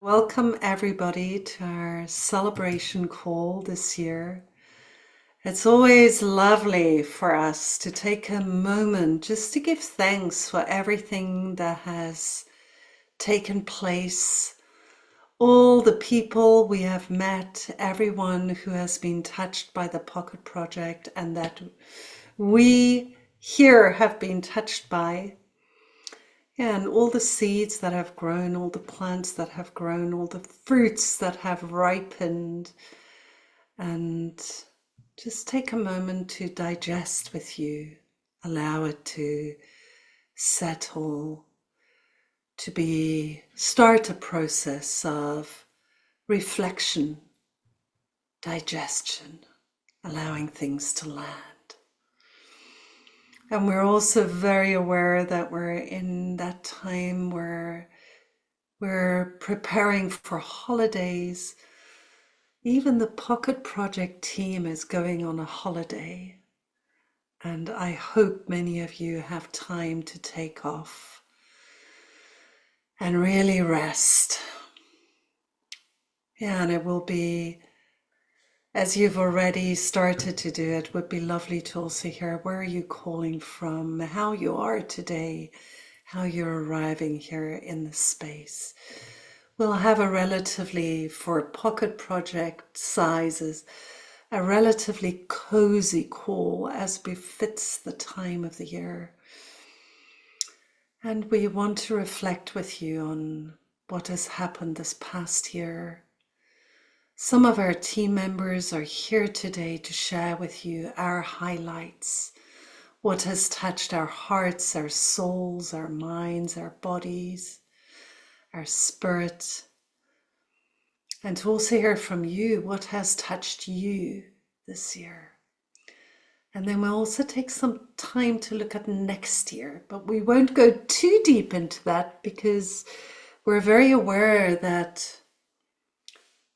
Welcome everybody to our celebration call this year. It's always lovely for us to take a moment just to give thanks for everything that has taken place, all the people we have met, everyone who has been touched by the Pocket Project and that we here have been touched by. Yeah, and all the seeds that have grown, all the plants that have grown, all the fruits that have ripened, and just take a moment to digest with you. Allow it to settle, to start a process of reflection, digestion, allowing things to land. And we're also very aware that we're in that time where we're preparing for holidays. Even the Pocket Project team is going on a holiday. And I hope many of you have time to take off and really rest. Yeah, and it will be, as you've already started to do, it would be lovely to also hear where are you calling from, how you are today, how you're arriving here in the space. We'll have a relatively, for Pocket Project sizes, a relatively cozy call as befits the time of the year. And we want to reflect with you on what has happened this past year. Some of our team members are here today to share with you our highlights, what has touched our hearts, our souls, our minds, our bodies, our spirit, and to also hear from you what has touched you this year. And then we'll also take some time to look at next year, but we won't go too deep into that because we're very aware that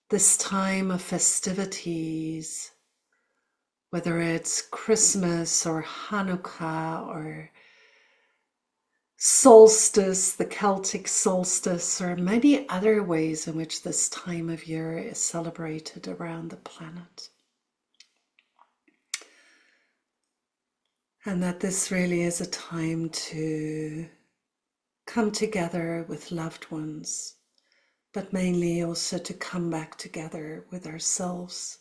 this time of festivities, whether it's Christmas or Hanukkah or solstice, the Celtic solstice, or many other ways in which this time of year is celebrated around the planet. And that this really is a time to come together with loved ones, but mainly also to come back together with ourselves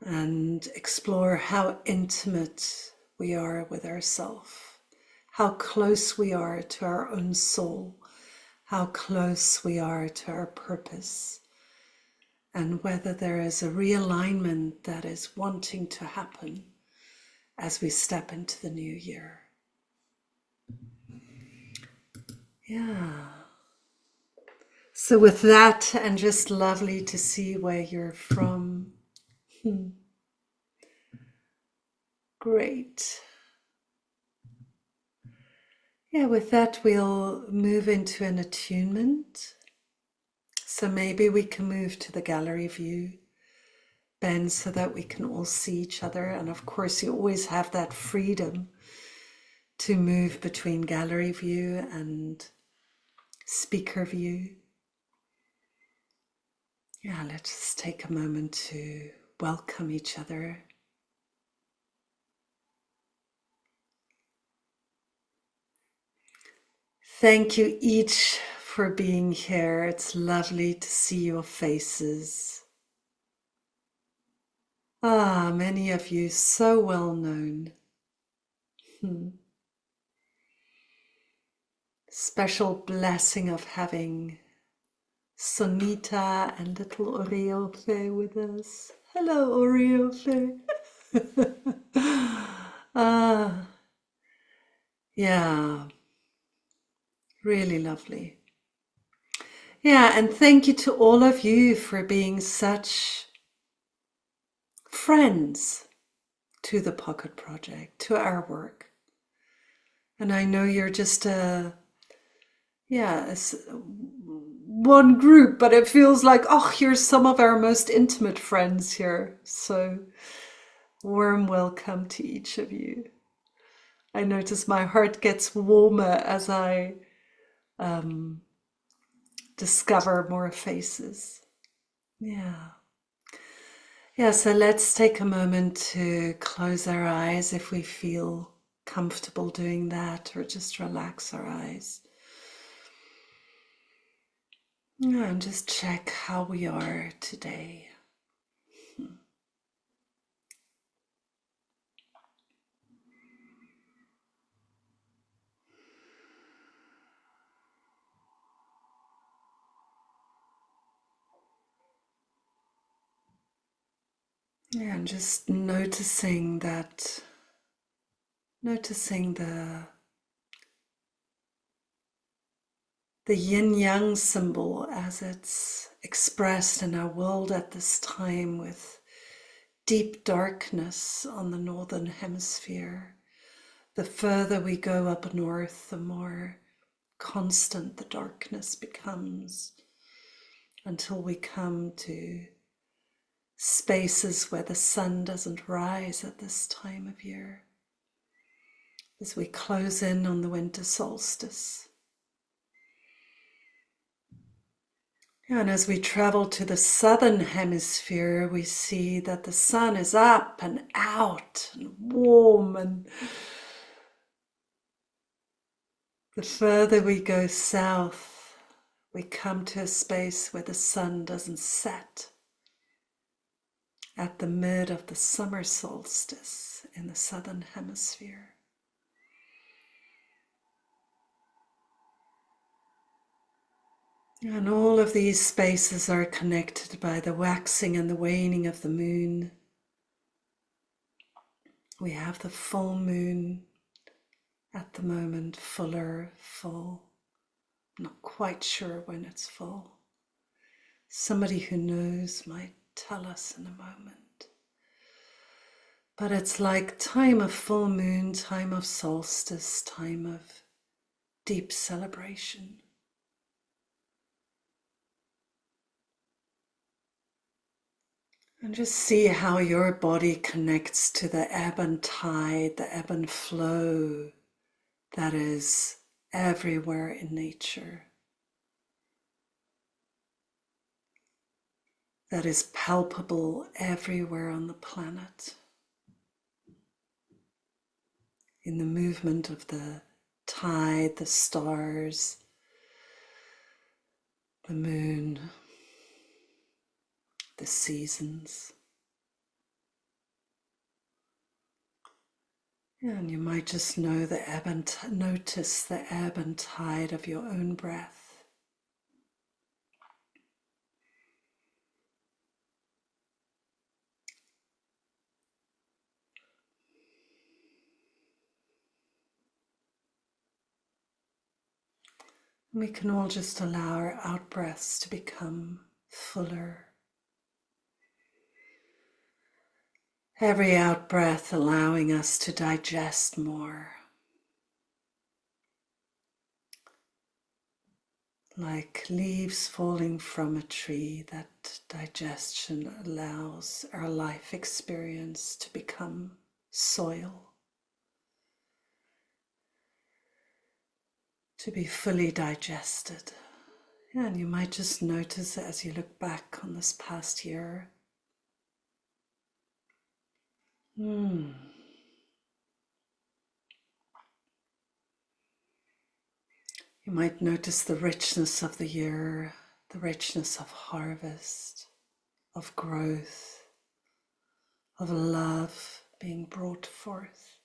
and explore how intimate we are with ourselves, how close we are to our own soul, how close we are to our purpose, and whether there is a realignment that is wanting to happen as we step into the new year. Yeah. So with that, and just lovely to see where you're from. Great. Yeah, with that, we'll move into an attunement. So maybe we can move to the gallery view, bend so that we can all see each other. And of course, you always have that freedom to move between gallery view and speaker view. Yeah, let's just take a moment to welcome each other. Thank you each for being here. It's lovely to see your faces. Ah, many of you so well known. Special blessing of having Sonita and little Oriofe with us. Hello, Oriofe. Yeah, really lovely. Yeah, and thank you to all of you for being such friends to the Pocket Project, to our work. And I know you're just one group, but it feels like, oh, here's some of our most intimate friends here. So warm welcome to each of you. I notice my heart gets warmer as I discover more faces. Yeah. Yeah, so let's take a moment to close our eyes if we feel comfortable doing that, or just relax our eyes. Yeah, and just check how we are today. Yeah, and just noticing the yin-yang symbol as it's expressed in our world at this time, with deep darkness on the northern hemisphere. The further we go up north, the more constant the darkness becomes, until we come to spaces where the sun doesn't rise at this time of year, as we close in on the winter solstice. And as we travel to the southern hemisphere, we see that the sun is up and out and warm, and the further we go south, we come to a space where the sun doesn't set at the mid of the summer solstice in the southern hemisphere. And all of these spaces are connected by the waxing and the waning of the moon. We have the full moon at the moment, full. Not quite sure when it's full. Somebody who knows might tell us in a moment. But it's like time of full moon, time of solstice, time of deep celebration. And just see how your body connects to the ebb and tide, the ebb and flow that is everywhere in nature, that is palpable everywhere on the planet, in the movement of the tide, the stars, the moon, the seasons. And you might just know the ebb and notice the ebb and tide of your own breath. We can all just allow our out-breaths to become fuller. Every out-breath allowing us to digest more. Like leaves falling from a tree, that digestion allows our life experience to become soil, to be fully digested. And you might just notice as you look back on this past year. You might notice the richness of the year, the richness of harvest, of growth, of love being brought forth,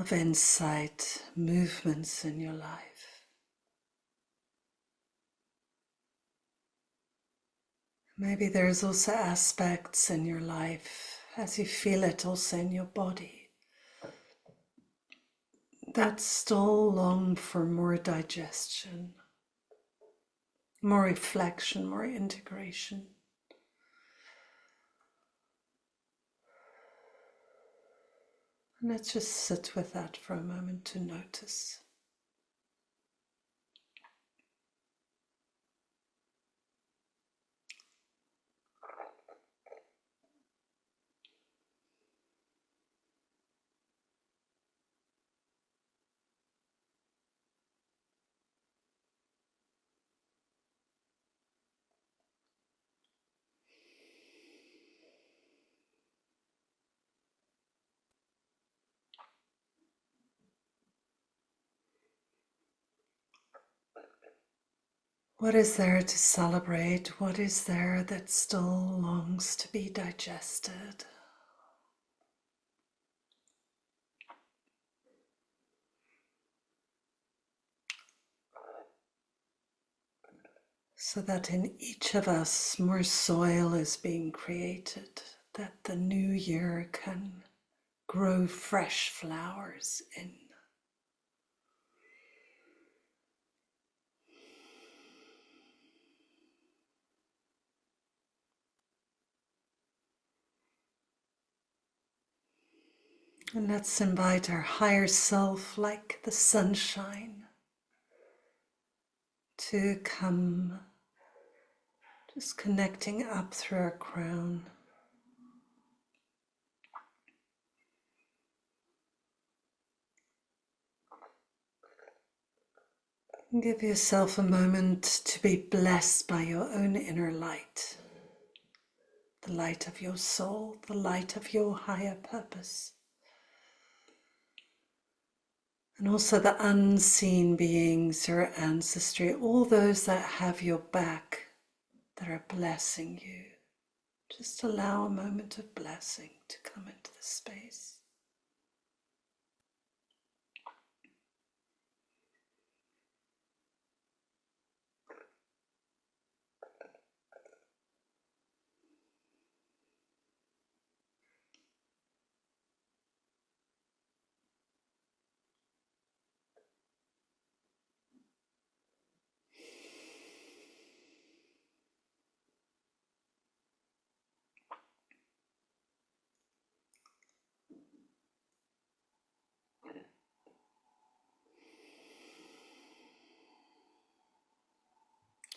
of insight, movements in your life. Maybe there's also aspects in your life, as you feel it also in your body, that still long for more digestion, more reflection, more integration. And let's just sit with that for a moment to notice. What is there to celebrate? What is there that still longs to be digested? So that in each of us more soil is being created, that the new year can grow fresh flowers in. And let's invite our higher self, like the sunshine, to come, just connecting up through our crown. And give yourself a moment to be blessed by your own inner light, the light of your soul, the light of your higher purpose. And also the unseen beings, your ancestry, all those that have your back, that are blessing you. Just allow a moment of blessing to come into the space.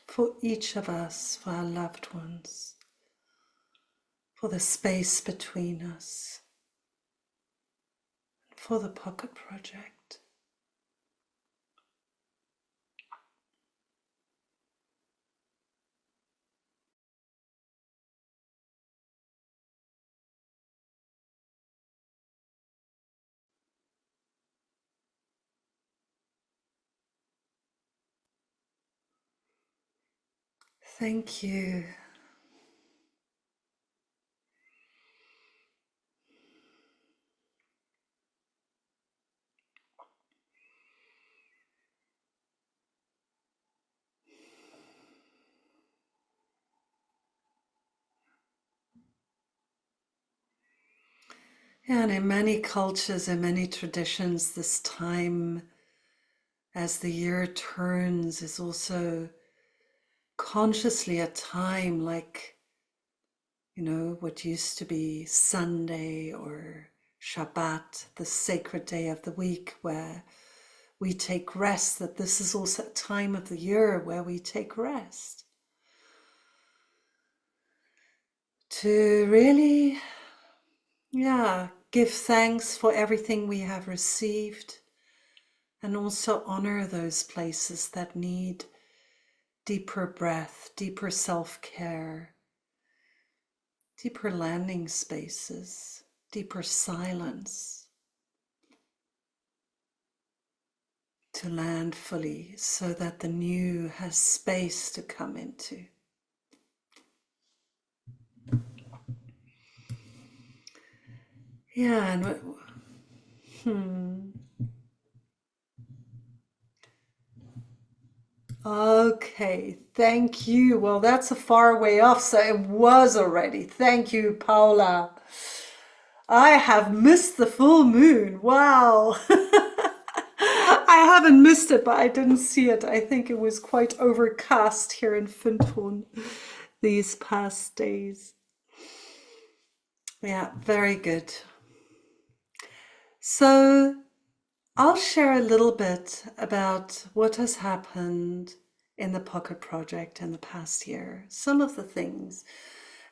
For each of us, for our loved ones, for the space between us, for the Pocket Project. Thank you. And in many cultures, in many traditions, this time as the year turns is also consciously a time like, what used to be Sunday or Shabbat, the sacred day of the week where we take rest, that this is also a time of the year where we take rest. To really, give thanks for everything we have received and also honor those places that need deeper breath, deeper self-care, deeper landing spaces, deeper silence to land fully so that the new has space to come into. Yeah, and okay, thank you. Well, that's a far way off, so it was already. Thank you, Paula. I have missed the full moon. Wow. I haven't missed it, but I didn't see it. I think it was quite overcast here in Findhorn these past days. Yeah, very good. So I'll share a little bit about what has happened in the Pocket Project in the past year, some of the things,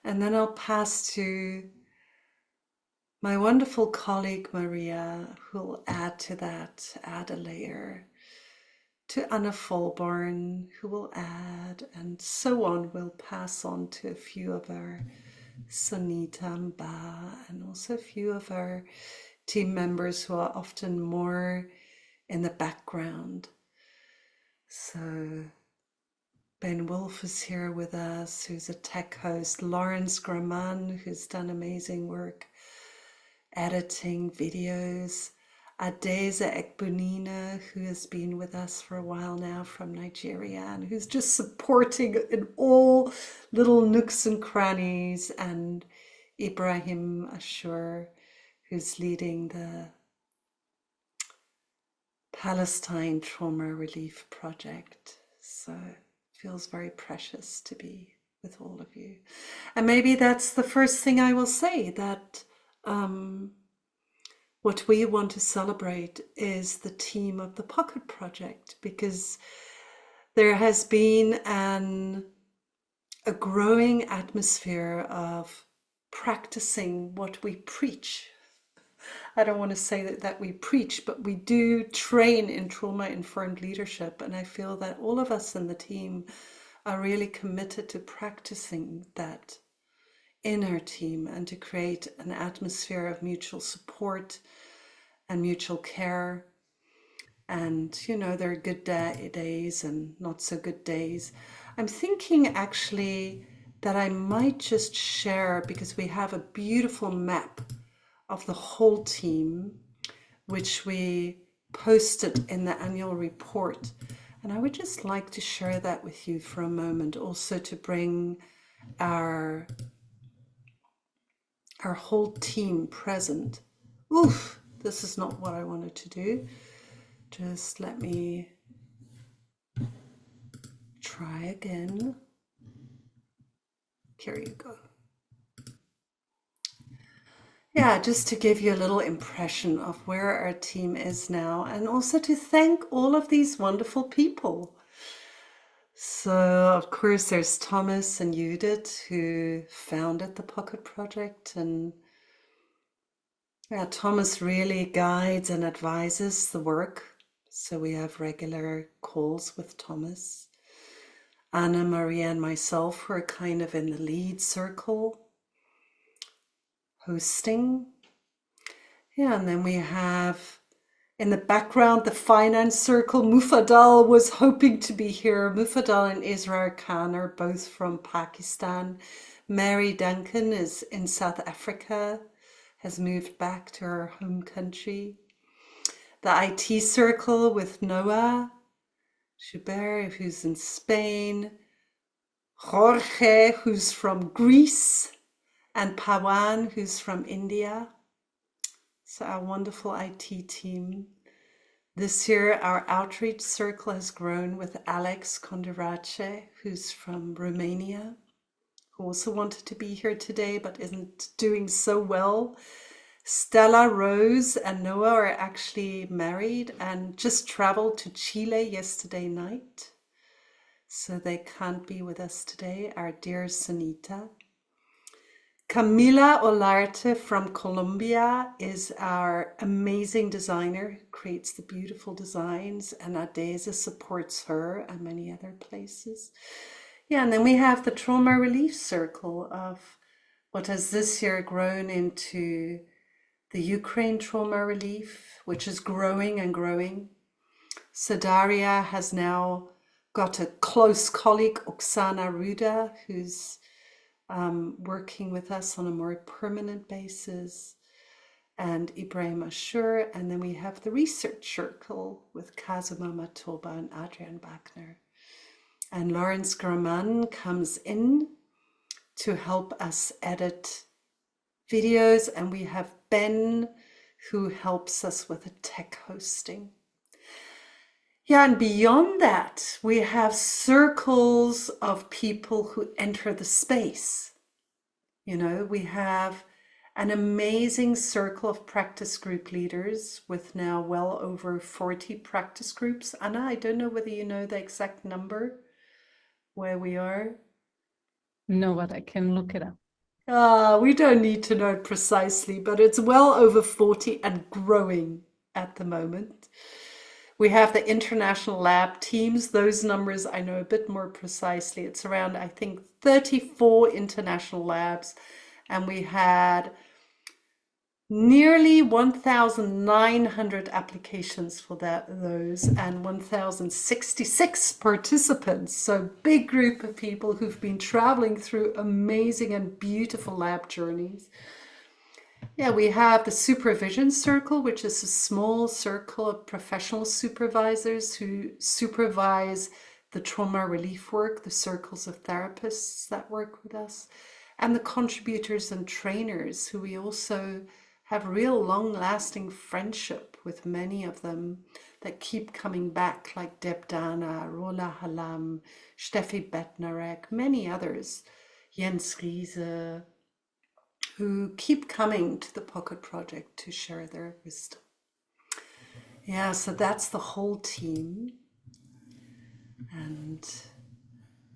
and then I'll pass to my wonderful colleague Maria, who will add to that, add a layer, to Anna Vollborn, who will add, and so on. We'll pass on to a few of our Sonita, Mbah, and also a few of our team members who are often more in the background. So Ben Wolfe is here with us, who's a tech host. Lorenz, Gramann, who's done amazing work editing videos. Adaeze Egbunine, who has been with us for a while now from Nigeria and who's just supporting in all little nooks and crannies. And Ibrahim Ashour, who's leading the Palestine Trauma Relief Project. So it feels very precious to be with all of you. And maybe that's the first thing I will say, that what we want to celebrate is the team of the Pocket Project, because there has been a growing atmosphere of practicing what we preach. I don't want to say that we preach, but we do train in trauma-informed leadership. And I feel that all of us in the team are really committed to practicing that in our team and to create an atmosphere of mutual support and mutual care. And, you know, there are good days and not so good days. I'm thinking actually that I might just share, because we have a beautiful map of the whole team, which we posted in the annual report. And I would just like to share that with you for a moment, also to bring our whole team present. Oof, this is not what I wanted to do. Just let me try again. Here you go. Yeah, just to give you a little impression of where our team is now, and also to thank all of these wonderful people. So, of course, there's Thomas and Judith, who founded the Pocket Project, and yeah, Thomas really guides and advises the work. So we have regular calls with Thomas. Anna, Maria, and myself, who are kind of in the lead circle, hosting. Yeah, and then we have in the background the finance circle. Mufadal was hoping to be here. Mufadal and Israel Khan are both from Pakistan. Mary Duncan is in South Africa, has moved back to her home country. The IT circle with Noah, Joubert, who's in Spain, Jorge, who's from Greece, and Pawan, who's from India. So our wonderful IT team. This year, our outreach circle has grown with Alex Condirace, who's from Romania, who also wanted to be here today, but isn't doing so well. Stella, Rose, and Noah are actually married and just traveled to Chile yesterday night, so they can't be with us today. Our dear Sonita. Camila Olarte from Colombia is our amazing designer who creates the beautiful designs, and Adaeze supports her and many other places. Yeah, and then we have the Trauma Relief Circle of what has this year grown into the Ukraine Trauma Relief, which is growing and growing. Sadaria has now got a close colleague, Oksana Ruda, who's working with us on a more permanent basis, and Ibrahim Ashour. And then we have the research circle with Kazuma Matoba and Adrian Bachner. And Lorenz Gramann comes in to help us edit videos, and we have Ben, who helps us with the tech hosting. Yeah, and beyond that, we have circles of people who enter the space. You know, we have an amazing circle of practice group leaders with now well over 40 practice groups. Anna, I don't know whether you know the exact number where we are. No, but I can look it up. We don't need to know precisely, but it's well over 40 and growing at the moment. We have the international lab teams. Those numbers I know a bit more precisely. It's around, I think, 34 international labs. And we had nearly 1,900 applications for those and 1,066 participants. So big group of people who've been traveling through amazing and beautiful lab journeys. Yeah, we have the supervision circle, which is a small circle of professional supervisors who supervise the trauma relief work, the circles of therapists that work with us, and the contributors and trainers who we also have real long-lasting friendship with, many of them that keep coming back, like Deb Dana, Rola Halam, Steffi Bettnarek, many others, Jens Riese, who keep coming to the Pocket Project to share their wisdom. Yeah, so that's the whole team. And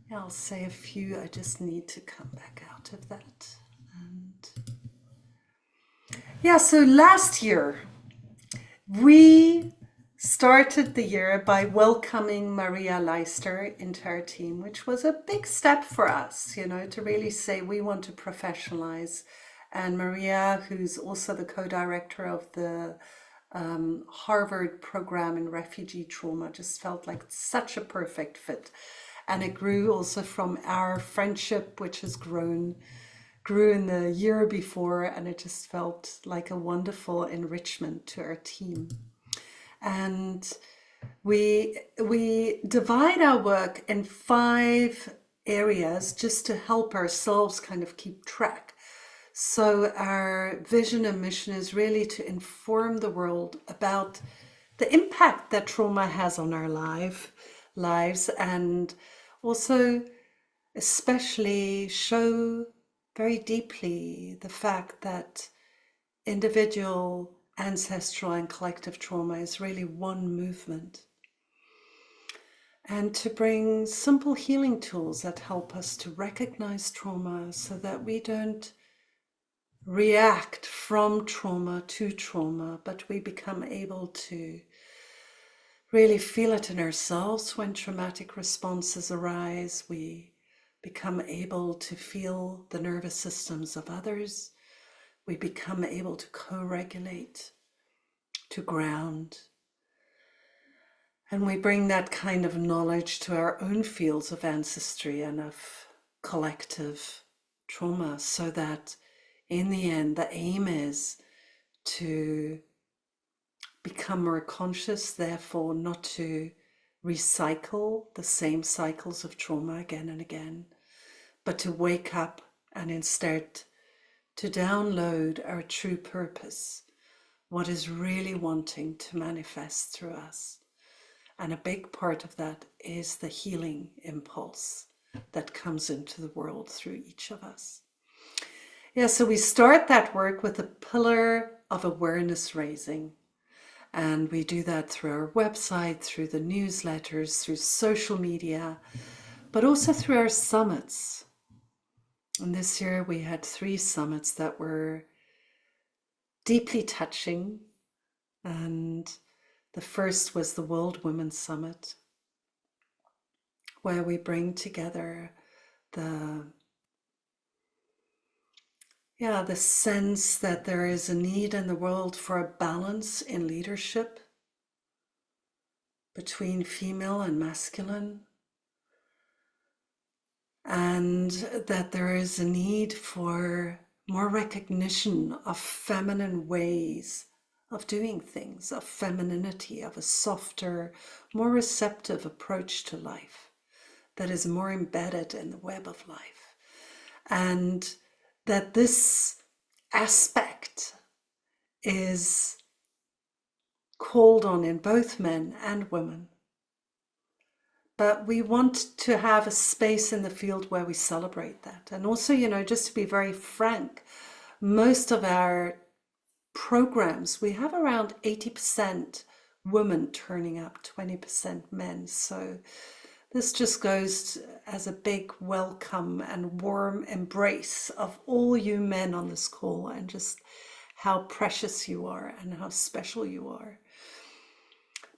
yeah, I'll say a few, I just need to come back out of that. And yeah, so last year, we started the year by welcoming Maria Leister into our team, which was a big step for us, you know, to really say we want to professionalize. And Maria, who's also the co-director of the Harvard program in refugee trauma, just felt like such a perfect fit. And it grew also from our friendship, which has grew in the year before, and it just felt like a wonderful enrichment to our team. And we divide our work in 5 areas just to help ourselves kind of keep track. So our vision and mission is really to inform the world about the impact that trauma has on our lives, and also especially show very deeply the fact that individual, ancestral and collective trauma is really one movement. And to bring simple healing tools that help us to recognize trauma so that we don't react from trauma to trauma, but we become able to really feel it in ourselves when traumatic responses arise. We become able to feel the nervous systems of others. We become able to co-regulate, to ground. And we bring that kind of knowledge to our own fields of ancestry and of collective trauma, so that in the end, the aim is to become more conscious, therefore not to recycle the same cycles of trauma again and again, but to wake up and instead to download our true purpose, what is really wanting to manifest through us. And a big part of that is the healing impulse that comes into the world through each of us. Yeah, so we start that work with a pillar of awareness raising. And we do that through our website, through the newsletters, through social media, but also through our summits. And this year we had 3 summits that were deeply touching. And the first was the World Women's Summit, where we bring together the sense that there is a need in the world for a balance in leadership between female and masculine, and that there is a need for more recognition of feminine ways of doing things, of femininity, of a softer, more receptive approach to life that is more embedded in the web of life. And that this aspect is called on in both men and women. But we want to have a space in the field where we celebrate that. And also, you know, just to be very frank, most of our programs, we have around 80% women turning up, 20% men. So this just goes as a big welcome and warm embrace of all you men on this call, and just how precious you are and how special you are.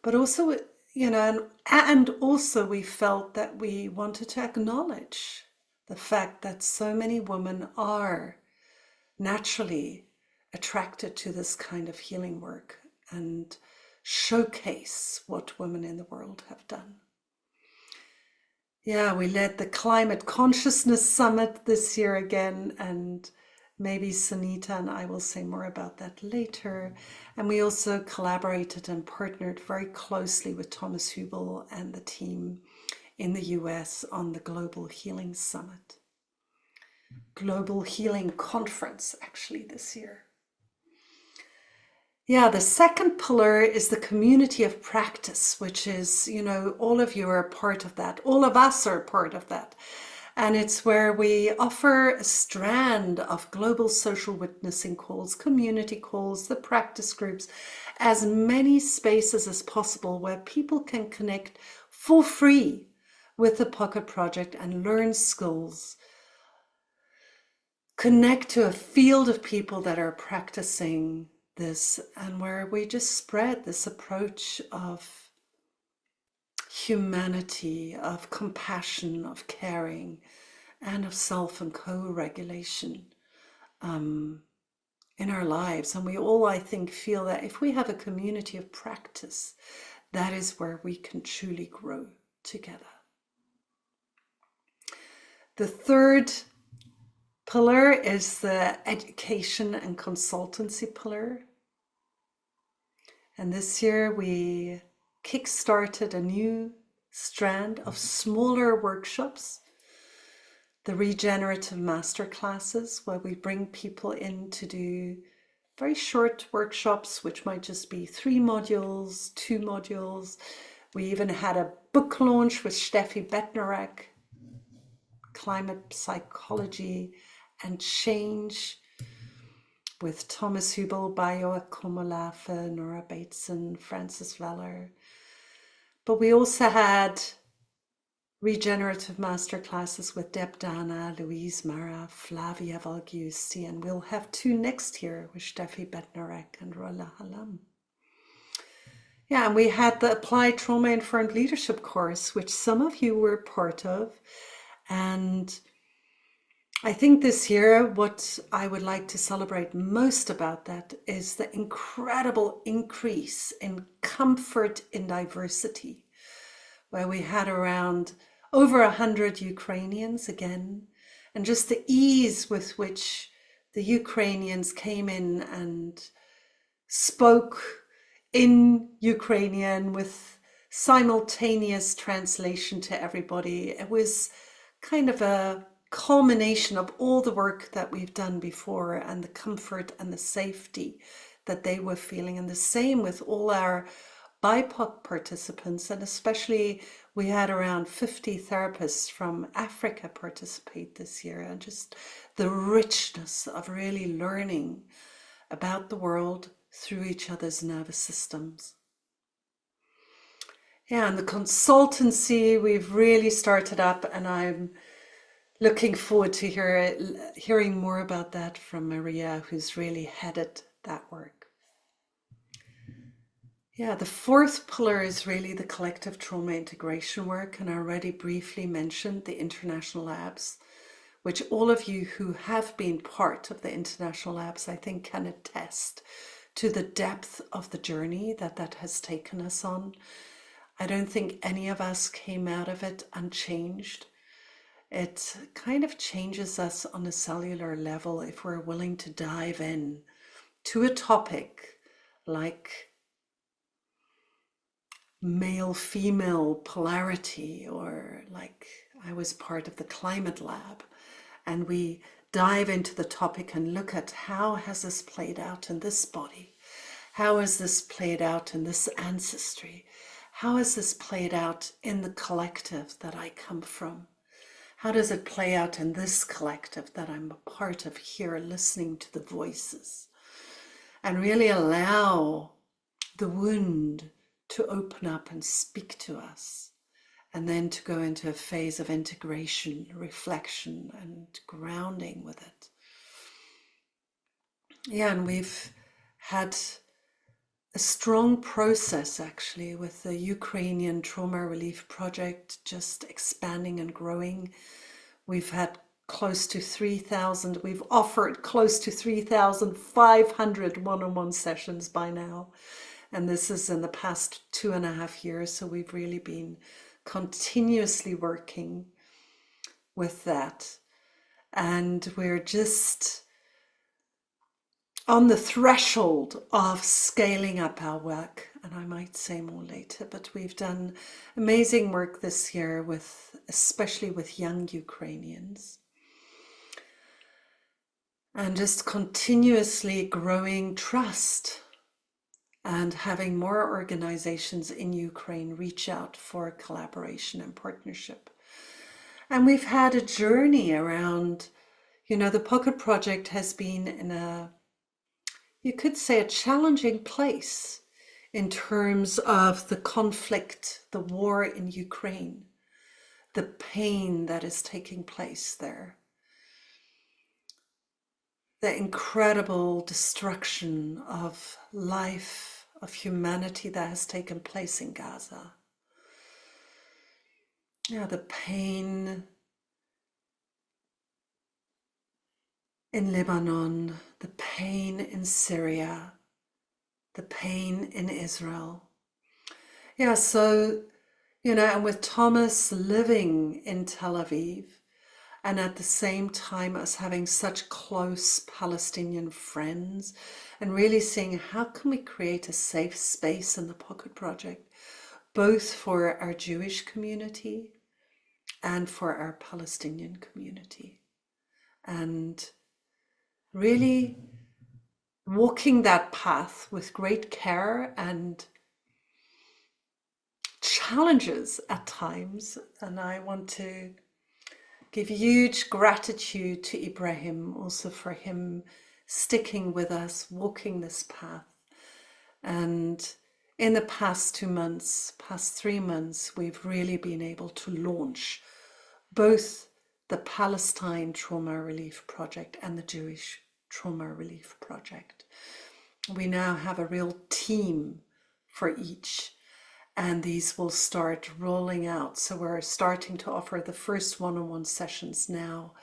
But also, you know, and also we felt that we wanted to acknowledge the fact that so many women are naturally attracted to this kind of healing work and showcase what women in the world have done. Yeah, we led the Climate Consciousness Summit this year again, and maybe Sonita and I will say more about that later. And we also collaborated and partnered very closely with Thomas Hübel and the team in the US on the Global Healing Summit. Global Healing Conference, actually, this year. Yeah, the second pillar is the community of practice, which is, you know, all of you are a part of that. All of us are a part of that. And it's where we offer a strand of global social witnessing calls, community calls, the practice groups, as many spaces as possible where people can connect for free with the Pocket Project and learn skills, connect to a field of people that are practicing this, and where we just spread this approach of humanity, of compassion, of caring, and of self and co-regulation in our lives. And we all, I think, feel that if we have a community of practice, that is where we can truly grow together. The third pillar is the education and consultancy pillar. And this year we kickstarted a new strand of smaller workshops, the regenerative masterclasses, where we bring people in to do very short workshops, which might just be 3 modules, 2 modules. We even had a book launch with Steffi Bettnerek, Climate Psychology and Change, with Thomas Hübel, Bayo Akomolafe, Nora Bateson, Francis Veller. But we also had regenerative masterclasses with Deb Dana, Louise Mara, Flavia Valgiusti, and we'll have 2 next year with Steffi Bettnerek and Rola Halam. Yeah, and we had the Applied Trauma Informed Leadership course, which some of you were part of. And I think this year, what I would like to celebrate most about that is the incredible increase in comfort in diversity, where we had around over 100 Ukrainians again, and just the ease with which the Ukrainians came in and spoke in Ukrainian with simultaneous translation to everybody. It was kind of a culmination of all the work that we've done before and the comfort and the safety that they were feeling. And the same with all our BIPOC participants, and especially we had around 50 therapists from Africa participate this year, and just the richness of really learning about the world through each other's nervous systems. Yeah, and the consultancy we've really started up, and I'm looking forward to hearing more about that from Maria, who's really headed that work. Yeah, the fourth pillar is really the collective trauma integration work, and I already briefly mentioned the international labs, which all of you who have been part of the international labs, I think, can attest to the depth of the journey that has taken us on. I don't think any of us came out of it unchanged. It kind of changes us on a cellular level if we're willing to dive in to a topic like male-female polarity, or like I was part of the climate lab, and we dive into the topic and look at how has this played out in this body? How has this played out in this ancestry? How has this played out in the collective that I come from? How does it play out in this collective that I'm a part of here, listening to the voices? And really allow the wound to open up and speak to us, and then to go into a phase of integration, reflection, and grounding with it. Yeah, and we've had a strong process actually with the Ukrainian Trauma Relief Project just expanding and growing. We've had close to 3,000. We've offered close to 3,500 one-on-one sessions by now. And this is in the past 2.5 years. So we've really been continuously working with that. And we're just on the threshold of scaling up our work. And I might say more later, but we've done amazing work this year especially with young Ukrainians. And just continuously growing trust and having more organizations in Ukraine reach out for collaboration and partnership. And we've had a journey around, the Pocket Project has been in you could say, a challenging place in terms of the conflict, the war in Ukraine, the pain that is taking place there. The incredible destruction of life, of humanity that has taken place in Gaza. The pain in Lebanon, the pain in Syria, the pain in Israel. So, and with Thomas living in Tel Aviv, and at the same time us having such close Palestinian friends and really seeing how can we create a safe space in the Pocket Project, both for our Jewish community and for our Palestinian community. And really walking that path with great care and challenges at times. And I want to give huge gratitude to Ibrahim also for him sticking with us, walking this path. And in the past 2 months, past 3 months, we've really been able to launch both the Palestine Trauma Relief Project and the Jewish Trauma Relief Project. We now have a real team for each. And these will start rolling out. So we're starting to offer the first one-on-one sessions now.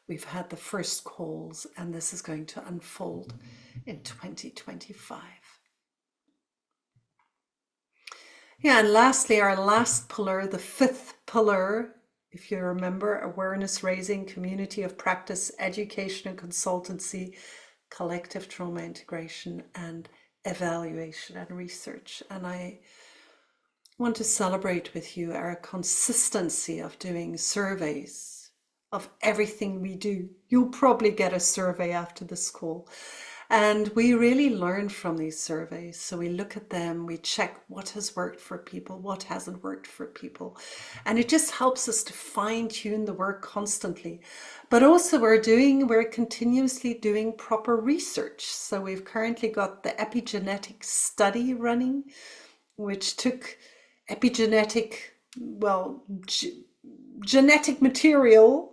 We've had the first calls, and this is going to unfold in 2025. And lastly, our last pillar, the 5th pillar, if you remember, awareness raising, community of practice, education and consultancy, collective trauma integration, and evaluation and research. And I want to celebrate with you our consistency of doing surveys of everything we do. You'll probably get a survey after this call. And we really learn from these surveys. So we look at them, we check what has worked for people, what hasn't worked for people. And it just helps us to fine tune the work constantly. But also we're continuously doing proper research. So we've currently got the epigenetic study running, which took genetic material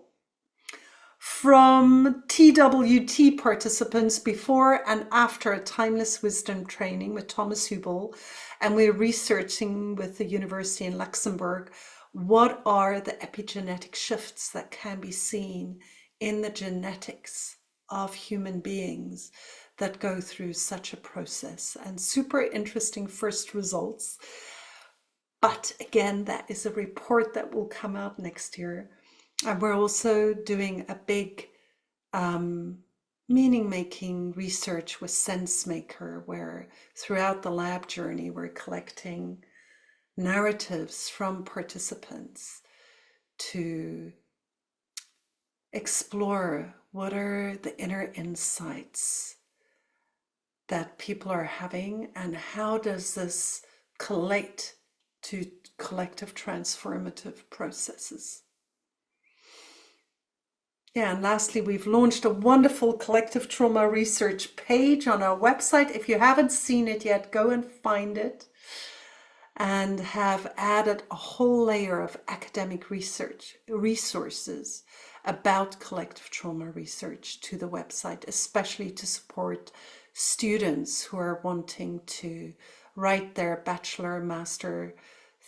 from TWT participants before and after a timeless wisdom training with Thomas Hubel. And we're researching with the university in Luxembourg, what are the epigenetic shifts that can be seen in the genetics of human beings that go through such a process. And super interesting first results. But again, that is a report that will come out next year. And we're also doing a big meaning-making research with SenseMaker, where throughout the lab journey, we're collecting narratives from participants to explore what are the inner insights that people are having and how does this collate to collective transformative processes. And lastly, we've launched a wonderful collective trauma research page on our website. If you haven't seen it yet, go and find it, and have added a whole layer of academic research resources about collective trauma research to the website, especially to support students who are wanting to write their bachelor, master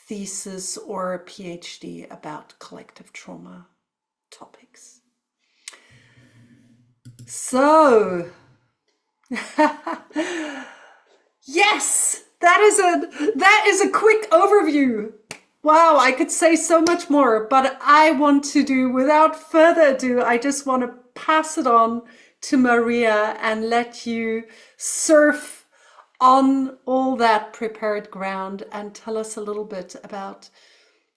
thesis or PhD about collective trauma topics. So, yes, that is a quick overview. Wow, I could say so much more, but I want to do, without further ado, I just want to pass it on to Maria and let you surf on all that prepared ground and tell us a little bit about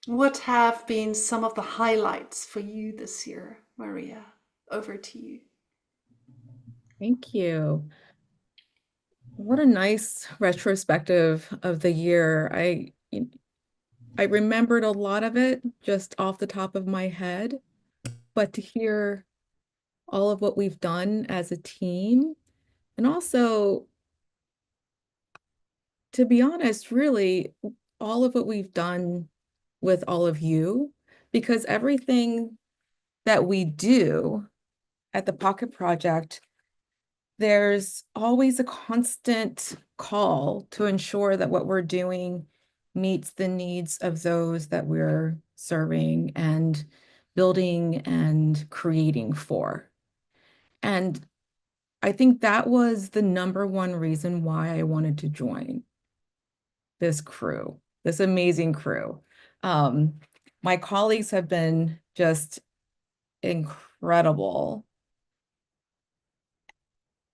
what have been some of the highlights for you this year. Maria, over to you. Thank you. What a nice retrospective of the year. I remembered a lot of it just off the top of my head, but to hear all of what we've done as a team, and also, to be honest, really all of what we've done with all of you, because everything that we do at the Pocket Project, there's always a constant call to ensure that what we're doing meets the needs of those that we're serving and building and creating for. And I think that was the number one reason why I wanted to join this crew, this amazing crew. My colleagues have been just incredible.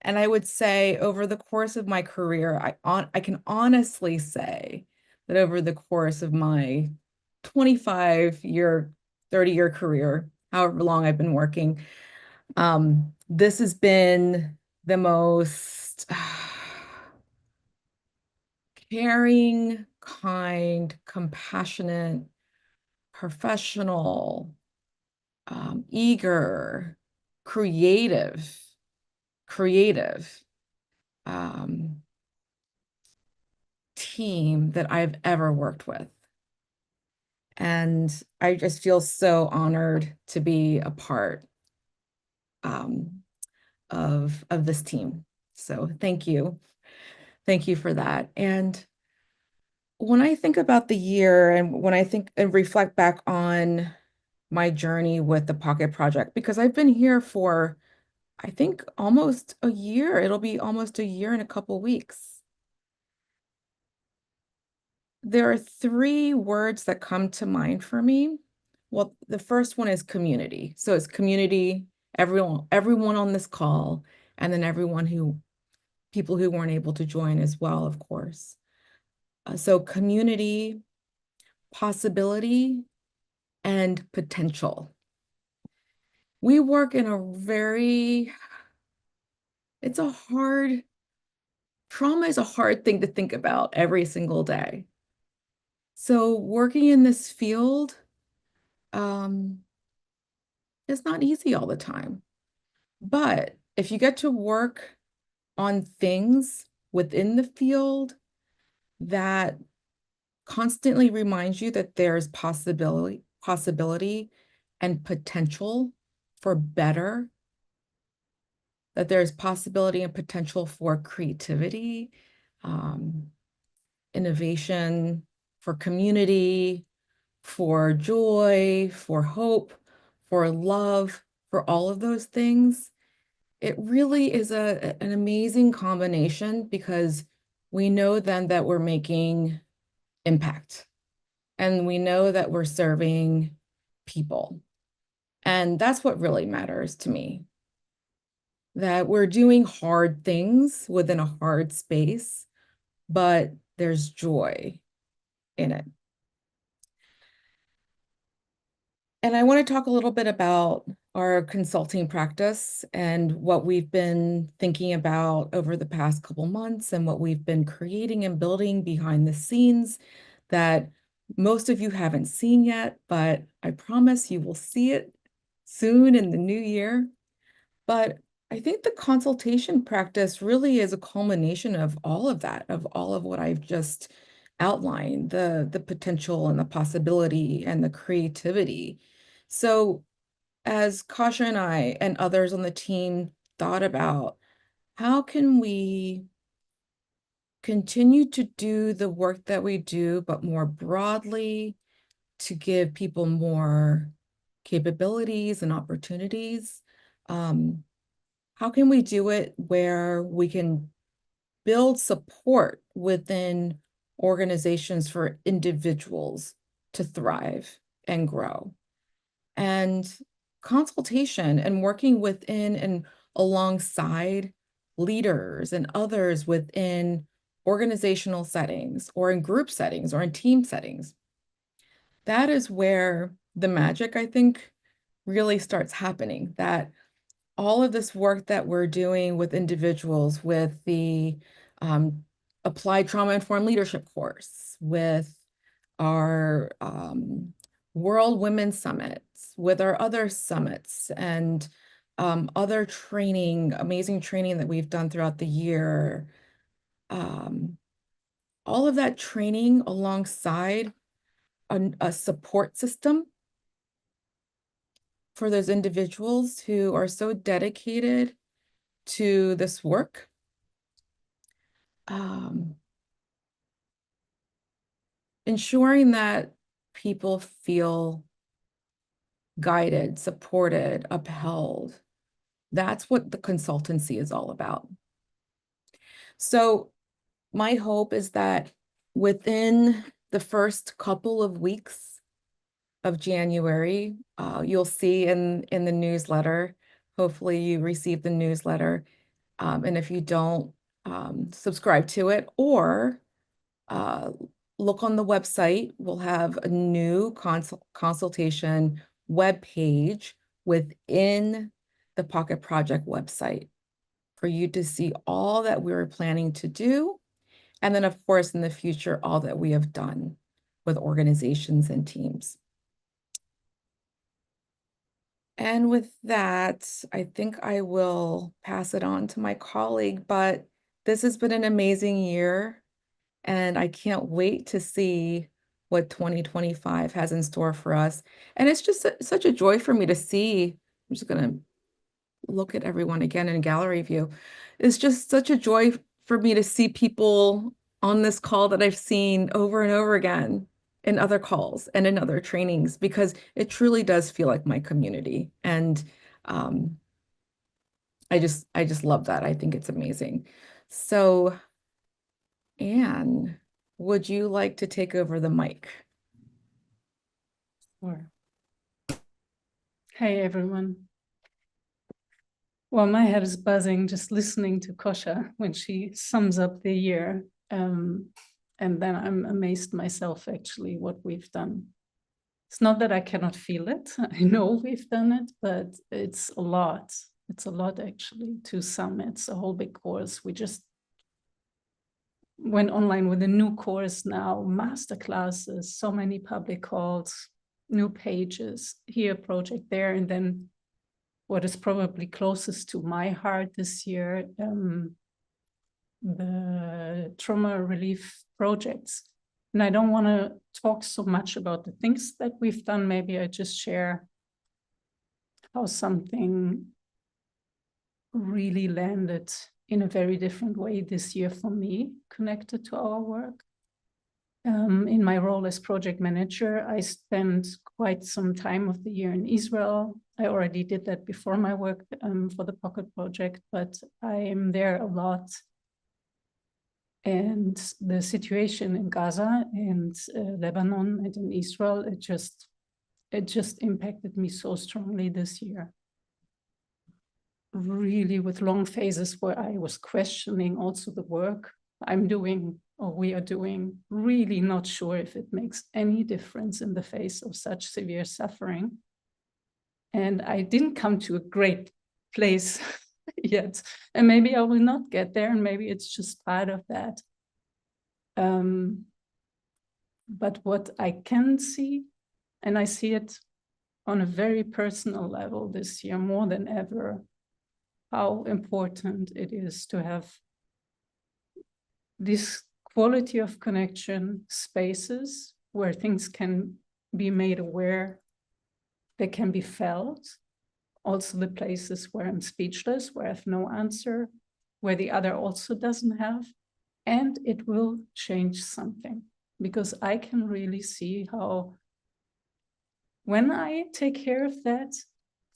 And I would say over the course of my career, I can honestly say that over the course of my 25-year, 30-year career, however long I've been working, this has been the most caring, kind, compassionate, professional, eager, creative team that I've ever worked with. And I just feel so honored to be a part of this team. So thank you. Thank you for that. And when I think about the year and when I think and reflect back on my journey with the Pocket Project, because I've been here for, I think, almost a year. It'll be almost a year in a couple weeks. There are three words that come to mind for me. Well, the first one is community. So it's community, everyone on this call, and then people who weren't able to join as well, of course. So community, possibility, and potential. We work in trauma is a hard thing to think about every single day. So working in this field, it's not easy all the time. But if you get to work on things within the field that constantly reminds you that there's possibility and potential for better, that there's possibility and potential for creativity, innovation, for community, for joy, for hope, for love, for all of those things. It really is an amazing combination because we know then that we're making impact and we know that we're serving people. And that's what really matters to me, that we're doing hard things within a hard space, but there's joy in it. And I want to talk a little bit about our consulting practice and what we've been thinking about over the past couple months and what we've been creating and building behind the scenes that most of you haven't seen yet, but I promise you will see it soon in the new year. But I think the consultation practice really is a culmination of all of that, of all of what I've just outlined, the potential and the possibility and the creativity. So as Kosha and I and others on the team thought about how can we continue to do the work that we do, but more broadly to give people more capabilities and opportunities, how can we do it where we can build support within organizations for individuals to thrive and grow? And consultation and working within and alongside leaders and others within organizational settings or in group settings or in team settings. That is where the magic, I think, really starts happening. That all of this work that we're doing with individuals, with the Applied Trauma-Informed Leadership course, with our World Women's Summits, with our other summits, and other training, amazing training that we've done throughout the year. All of that training alongside a support system for those individuals who are so dedicated to this work. Ensuring that people feel guided, supported, upheld. That's what the consultancy is all about. So my hope is that within the first couple of weeks of January, you'll see in the newsletter, hopefully you receive the newsletter. And if you don't, subscribe to it or look on the website. We'll have a new consultation webpage within the Pocket Project website for you to see all that we're planning to do. And then, of course, in the future, all that we have done with organizations and teams. And with that, I think I will pass it on to my colleague, but this has been an amazing year, and I can't wait to see what 2025 has in store for us. And it's just such a joy for me to see. I'm just going to look at everyone again in gallery view. It's just such a joy for me to see people on this call that I've seen over and over again in other calls and in other trainings, because it truly does feel like my community. And I just love that. I think it's amazing. So, Anne, would you like to take over the mic? Sure. Hey, everyone. Well, my head is buzzing just listening to Kosha when she sums up the year. And then I'm amazed myself, actually, what we've done. It's not that I cannot feel it. I know we've done it, but it's a lot. It's a lot, actually, to sum. It's a whole big course. We just went online with a new course now, master classes, so many public calls, new pages, here, project there, and then what is probably closest to my heart this year, the trauma relief projects. And I don't want to talk so much about the things that we've done. Maybe I just share how something really landed in a very different way this year for me, connected to our work. In my role as project manager, I spent quite some time of the year in Israel. I already did that before my work for the Pocket Project, but I am there a lot. And the situation in Gaza and Lebanon and in Israel, it just impacted me so strongly this year. Really with long phases where I was questioning also the work I'm doing or we are doing, really not sure if it makes any difference in the face of such severe suffering. And I didn't come to a great place yet. And maybe I will not get there, and maybe it's just part of that. But what I can see, and I see it on a very personal level this year more than ever, how important it is to have this quality of connection spaces where things can be made aware, they can be felt. Also the places where I'm speechless, where I have no answer, where the other also doesn't have, and it will change something. Because I can really see how when I take care of that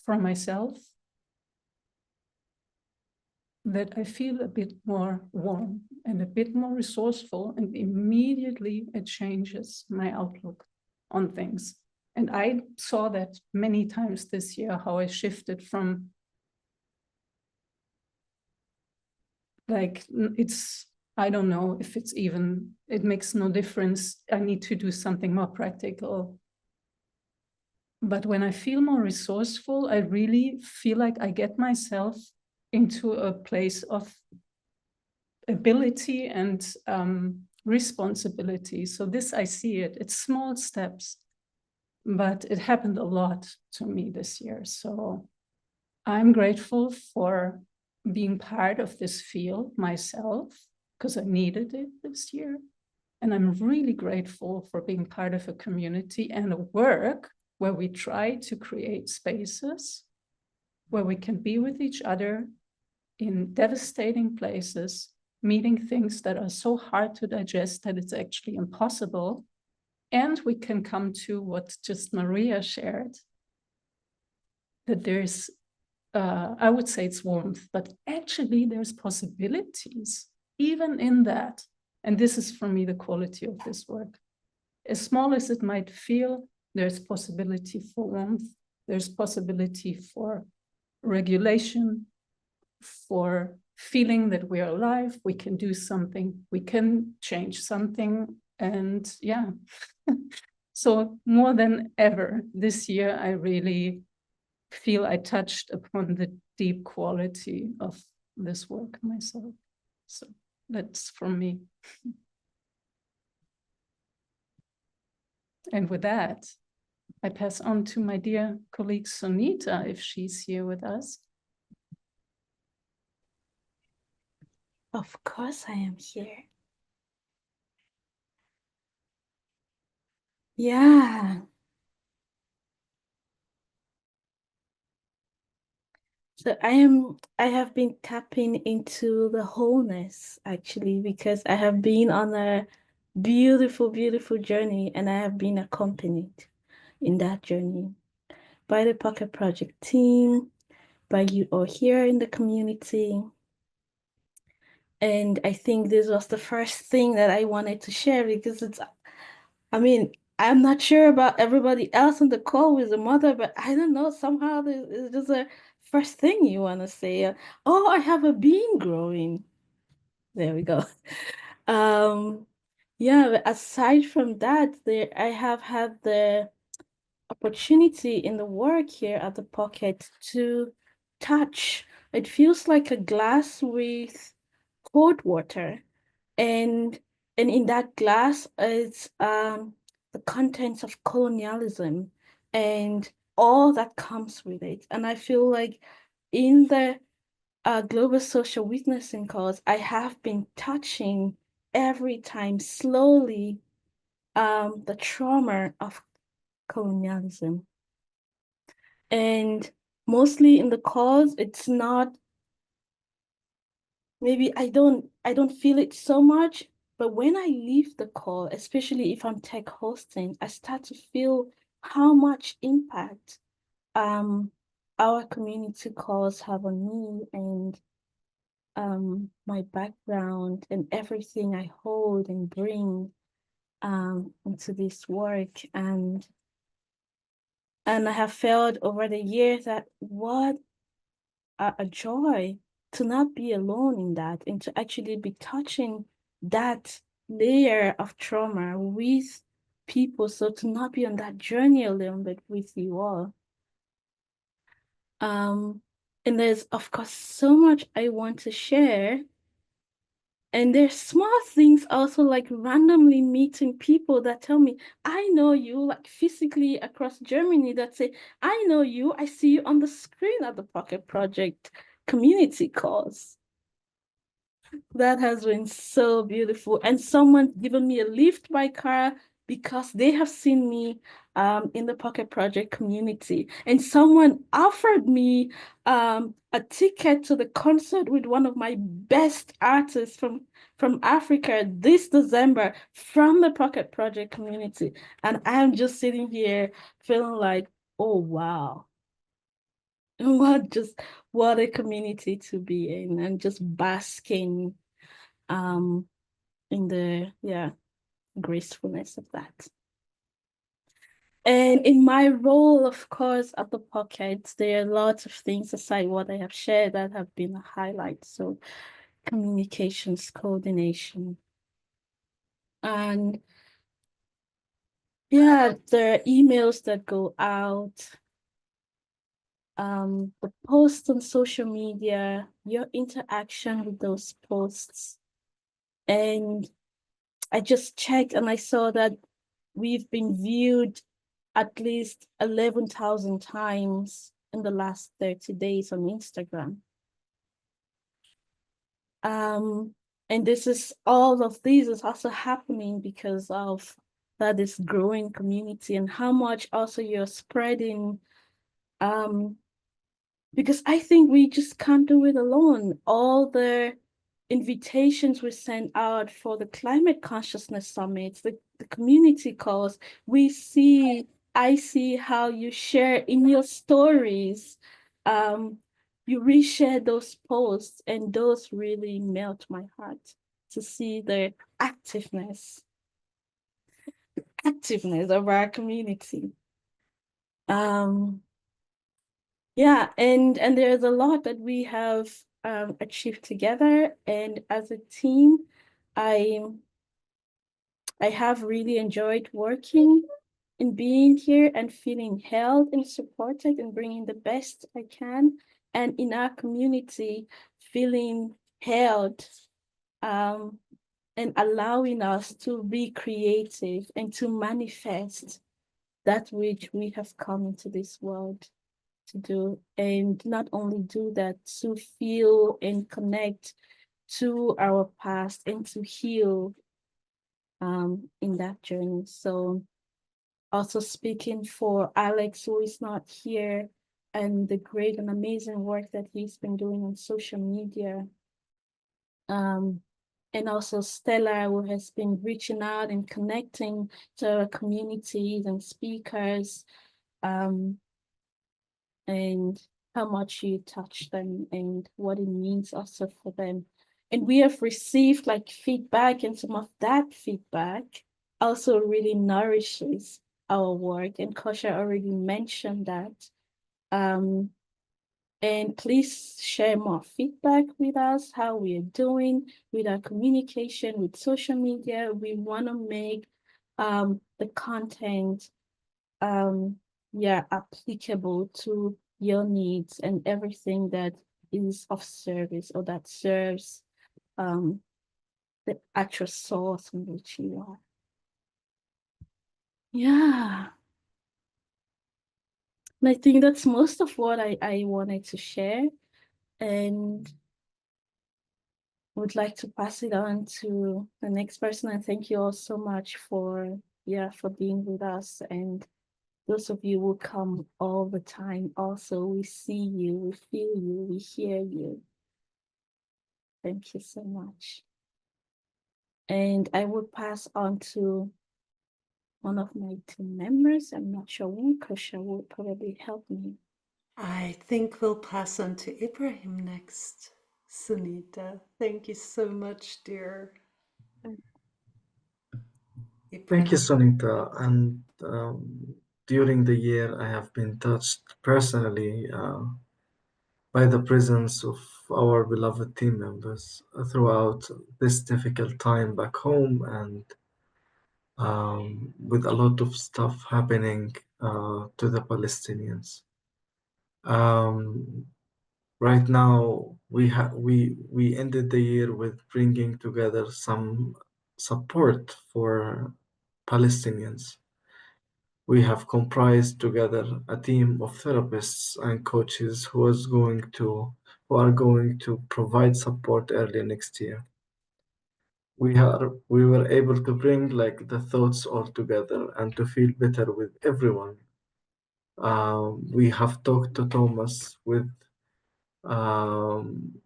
for myself, that I feel a bit more warm and a bit more resourceful, and immediately it changes my outlook on things. And I saw that many times this year, how I shifted from like, I don't know if it makes no difference. I need to do something more practical. But when I feel more resourceful, I really feel like I get myself into a place of ability and responsibility. So this, I see it. It's small steps, but it happened a lot to me this year. So I'm grateful for being part of this field myself, because I needed it this year. And I'm really grateful for being part of a community and a work where we try to create spaces where we can be with each other in devastating places, meeting things that are so hard to digest that it's actually impossible. And we can come to what just Maria shared, that there's, I would say it's warmth, but actually there's possibilities even in that. And this is for me the quality of this work. As small as it might feel, there's possibility for warmth, there's possibility for regulation, for feeling that we are alive, we can do something, we can change something. And yeah, so more than ever this year, I really feel I touched upon the deep quality of this work myself. So that's from me. And with that, I pass on to my dear colleague Sonita, if she's here with us. Of course I am here. Yeah. So I have been tapping into the wholeness actually, because I have been on a beautiful, beautiful journey, and I have been accompanied in that journey by the Pocket Project team, by you all here in the community. And I think this was the first thing that I wanted to share, because I mean, I'm not sure about everybody else on the call with a mother, but I don't know, somehow it's just a first thing you want to say. Oh, I have a bean growing. There we go. Yeah, but aside from that, I have had the opportunity in the work here at the Pocket to touch. It feels like a glass with cold water, and in that glass it's the contents of colonialism and all that comes with it. And I feel like in the global social witnessing cause, I have been touching every time slowly the trauma of colonialism. And mostly in the cause, it's not, maybe I don't feel it so much, but when I leave the call, especially if I'm tech hosting, I start to feel how much impact our community calls have on me, and my background and everything I hold and bring into this work. And I have felt over the years that what a joy to not be alone in that, and to actually be touching that layer of trauma with people. So to not be on that journey alone, but with you all. And there's of course so much I want to share. And there's small things also, like randomly meeting people that tell me, I know you, like physically across Germany, that say, I know you, I see you on the screen at the Pocket Project community calls. That has been so beautiful. And someone given me a lift by car because they have seen me in the Pocket Project community. And someone offered me a ticket to the concert with one of my best artists from Africa this December from the Pocket Project community. And I'm just sitting here feeling like, oh, wow. And what a community to be in, and just basking in the gracefulness of that. And in my role, of course, at the Pocket, there are lots of things aside what I have shared that have been a highlight. So communications, coordination, and there are emails that go out, the posts on social media, your interaction with those posts. And I just checked and I saw that we've been viewed at least 11,000 times in the last 30 days on Instagram. And all of this is also happening because of this growing community and how much also you're spreading. Because I think we just can't do it alone. All the invitations we send out for the climate consciousness summits, the community calls, I see how you share in your stories. You reshare those posts, and those really melt my heart to see the activeness of our community. And there's a lot that we have achieved together, and as a team, I have really enjoyed working and being here and feeling held and supported and bringing the best I can, and in our community feeling held and allowing us to be creative and to manifest that which we have come into this world to do, and not only do that, to feel and connect to our past and to heal in that journey. So also speaking for Alex, who is not here, and the great and amazing work that he's been doing on social media. And also Stella, who has been reaching out and connecting to our communities and speakers, and how much you touch them and what it means also for them. And we have received feedback, and some of that feedback also really nourishes our work. And Kosha already mentioned that. And please share more feedback with us, how we are doing with our communication with social media. We want to make the content applicable to your needs and everything that is of service or that serves the actual source in which you are. Yeah. And I think that's most of what I wanted to share, and would like to pass it on to the next person. And thank you all so much for being with us. And those of you who come all the time also, we see you, we feel you, we hear you. Thank you so much. And I will pass on to one of my team members. I'm not sure when. Kosha will probably help me. I think we'll pass on to Ibrahim next. Sonita, thank you so much, dear. Thank you, Sonita. And during the year, I have been touched personally by the presence of our beloved team members throughout this difficult time back home, and with a lot of stuff happening to the Palestinians. Right now, we ended the year with bringing together some support for Palestinians. We have comprised together a team of therapists and coaches who are going to provide support early next year. We were able to bring the thoughts all together and to feel better with everyone. We have talked to Thomas um,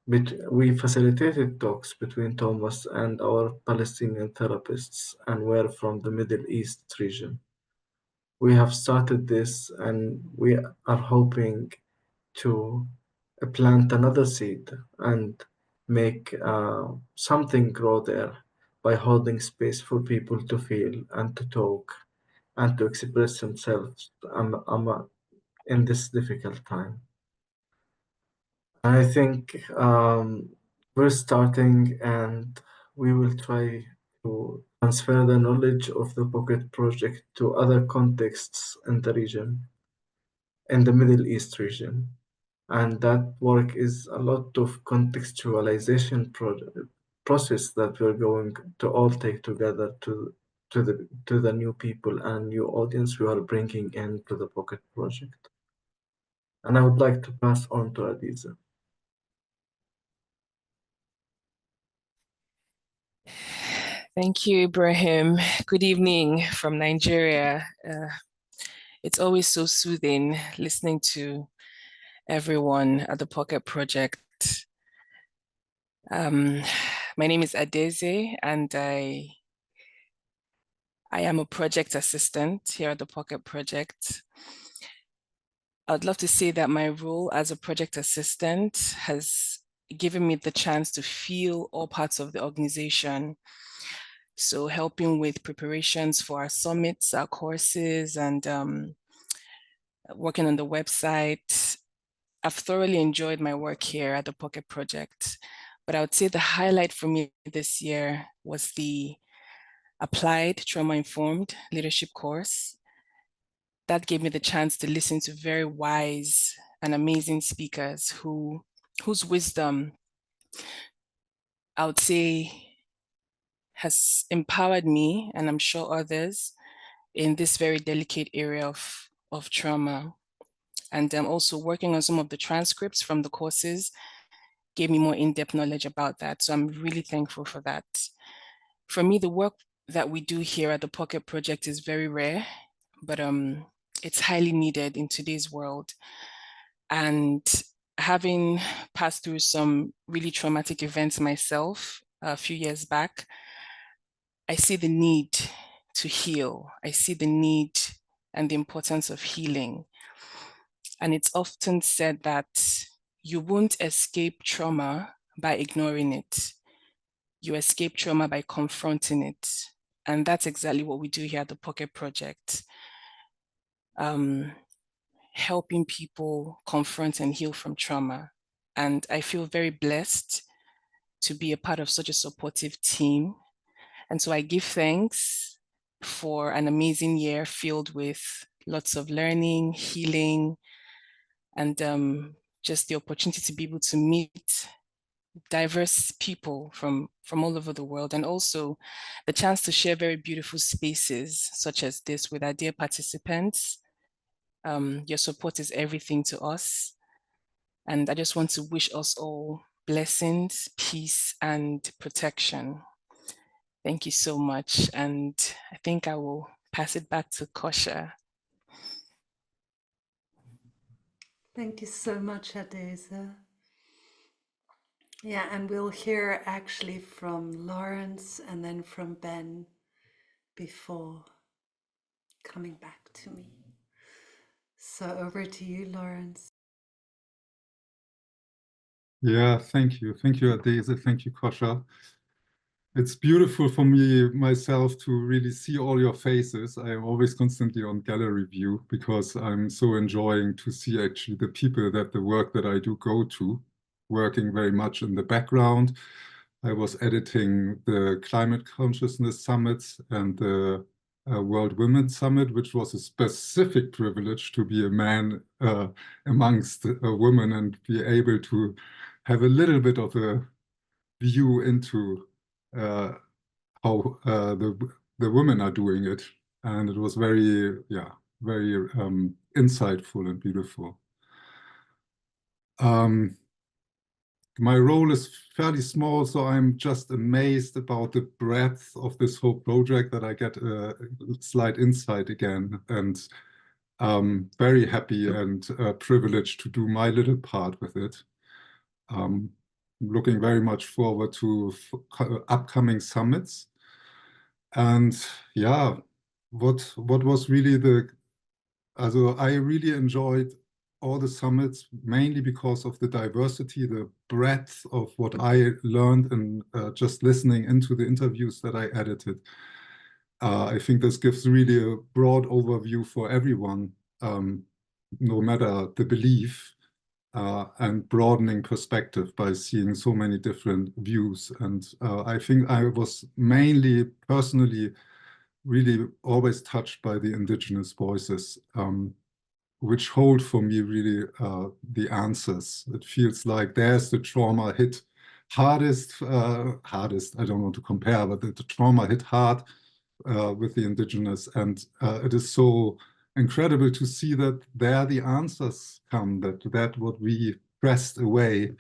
we facilitated talks between Thomas and our Palestinian therapists, and we're from the Middle East region. We have started this, and we are hoping to plant another seed and make something grow there by holding space for people to feel and to talk and to express themselves in this difficult time. I think we're starting and we will try to transfer the knowledge of the Pocket Project to other contexts in the region, in the Middle East region. And that work is a lot of contextualization process that we're going to all take together to the new people and new audience we are bringing into the Pocket Project. And I would like to pass on to Adaeze. Thank you, Ibrahim. Good evening from Nigeria. It's always so soothing listening to everyone at the Pocket Project. My name is Adaeze, and I am a project assistant here at the Pocket Project. I'd love to say that my role as a project assistant has given me the chance to feel all parts of the organization. So helping with preparations for our summits, our courses, and working on the website. I've thoroughly enjoyed my work here at the Pocket Project, but I would say the highlight for me this year was the Applied Trauma-Informed Leadership course. That gave me the chance to listen to very wise and amazing speakers whose wisdom, I would say, has empowered me, and I'm sure others, in this very delicate area of trauma. And also working on some of the transcripts from the courses gave me more in-depth knowledge about that. So I'm really thankful for that. For me, the work that we do here at the Pocket Project is very rare, but it's highly needed in today's world. And having passed through some really traumatic events myself a few years back, I see the need to heal. I see the need and the importance of healing. And it's often said that you won't escape trauma by ignoring it. You escape trauma by confronting it. And that's exactly what we do here at the Pocket Project. Helping people confront and heal from trauma. And I feel very blessed to be a part of such a supportive team. And so I give thanks for an amazing year filled with lots of learning, healing, and just the opportunity to be able to meet diverse people from all over the world, and also the chance to share very beautiful spaces such as this with our dear participants. Your support is everything to us. And I just want to wish us all blessings, peace, and protection. Thank you so much. And I think I will pass it back to Kosha. Thank you so much, Adaeze. Yeah, and we'll hear actually from Lorenz and then from Ben before coming back to me. So over to you, Lorenz. Yeah, thank you. Thank you, Adaeze. Thank you, Kosha. It's beautiful for me myself to really see all your faces. I am always constantly on gallery view because I'm so enjoying to see actually the people that the work that I do go to, working very much in the background. I was editing the Climate Consciousness Summits and the World Women's Summit, which was a specific privilege to be a man amongst women and be able to have a little bit of a view into how the women are doing it. And it was very, yeah, very insightful and beautiful. My role is fairly small, so I'm just amazed about the breadth of this whole project that I get a slight insight again, and very happy and privileged to do my little part with it. Looking very much forward to upcoming summits. And yeah, what was really I really enjoyed all the summits, mainly because of the diversity, the breadth of what I learned and just listening into the interviews that I edited. I think this gives really a broad overview for everyone, no matter the belief, and broadening perspective by seeing so many different views. And I think I was mainly personally really always touched by the indigenous voices, which hold for me really the answers. It feels like there's the trauma hit hardest, I don't want to compare, but the trauma hit hard with the indigenous. And it is so incredible to see that there the answers come, that what we pressed away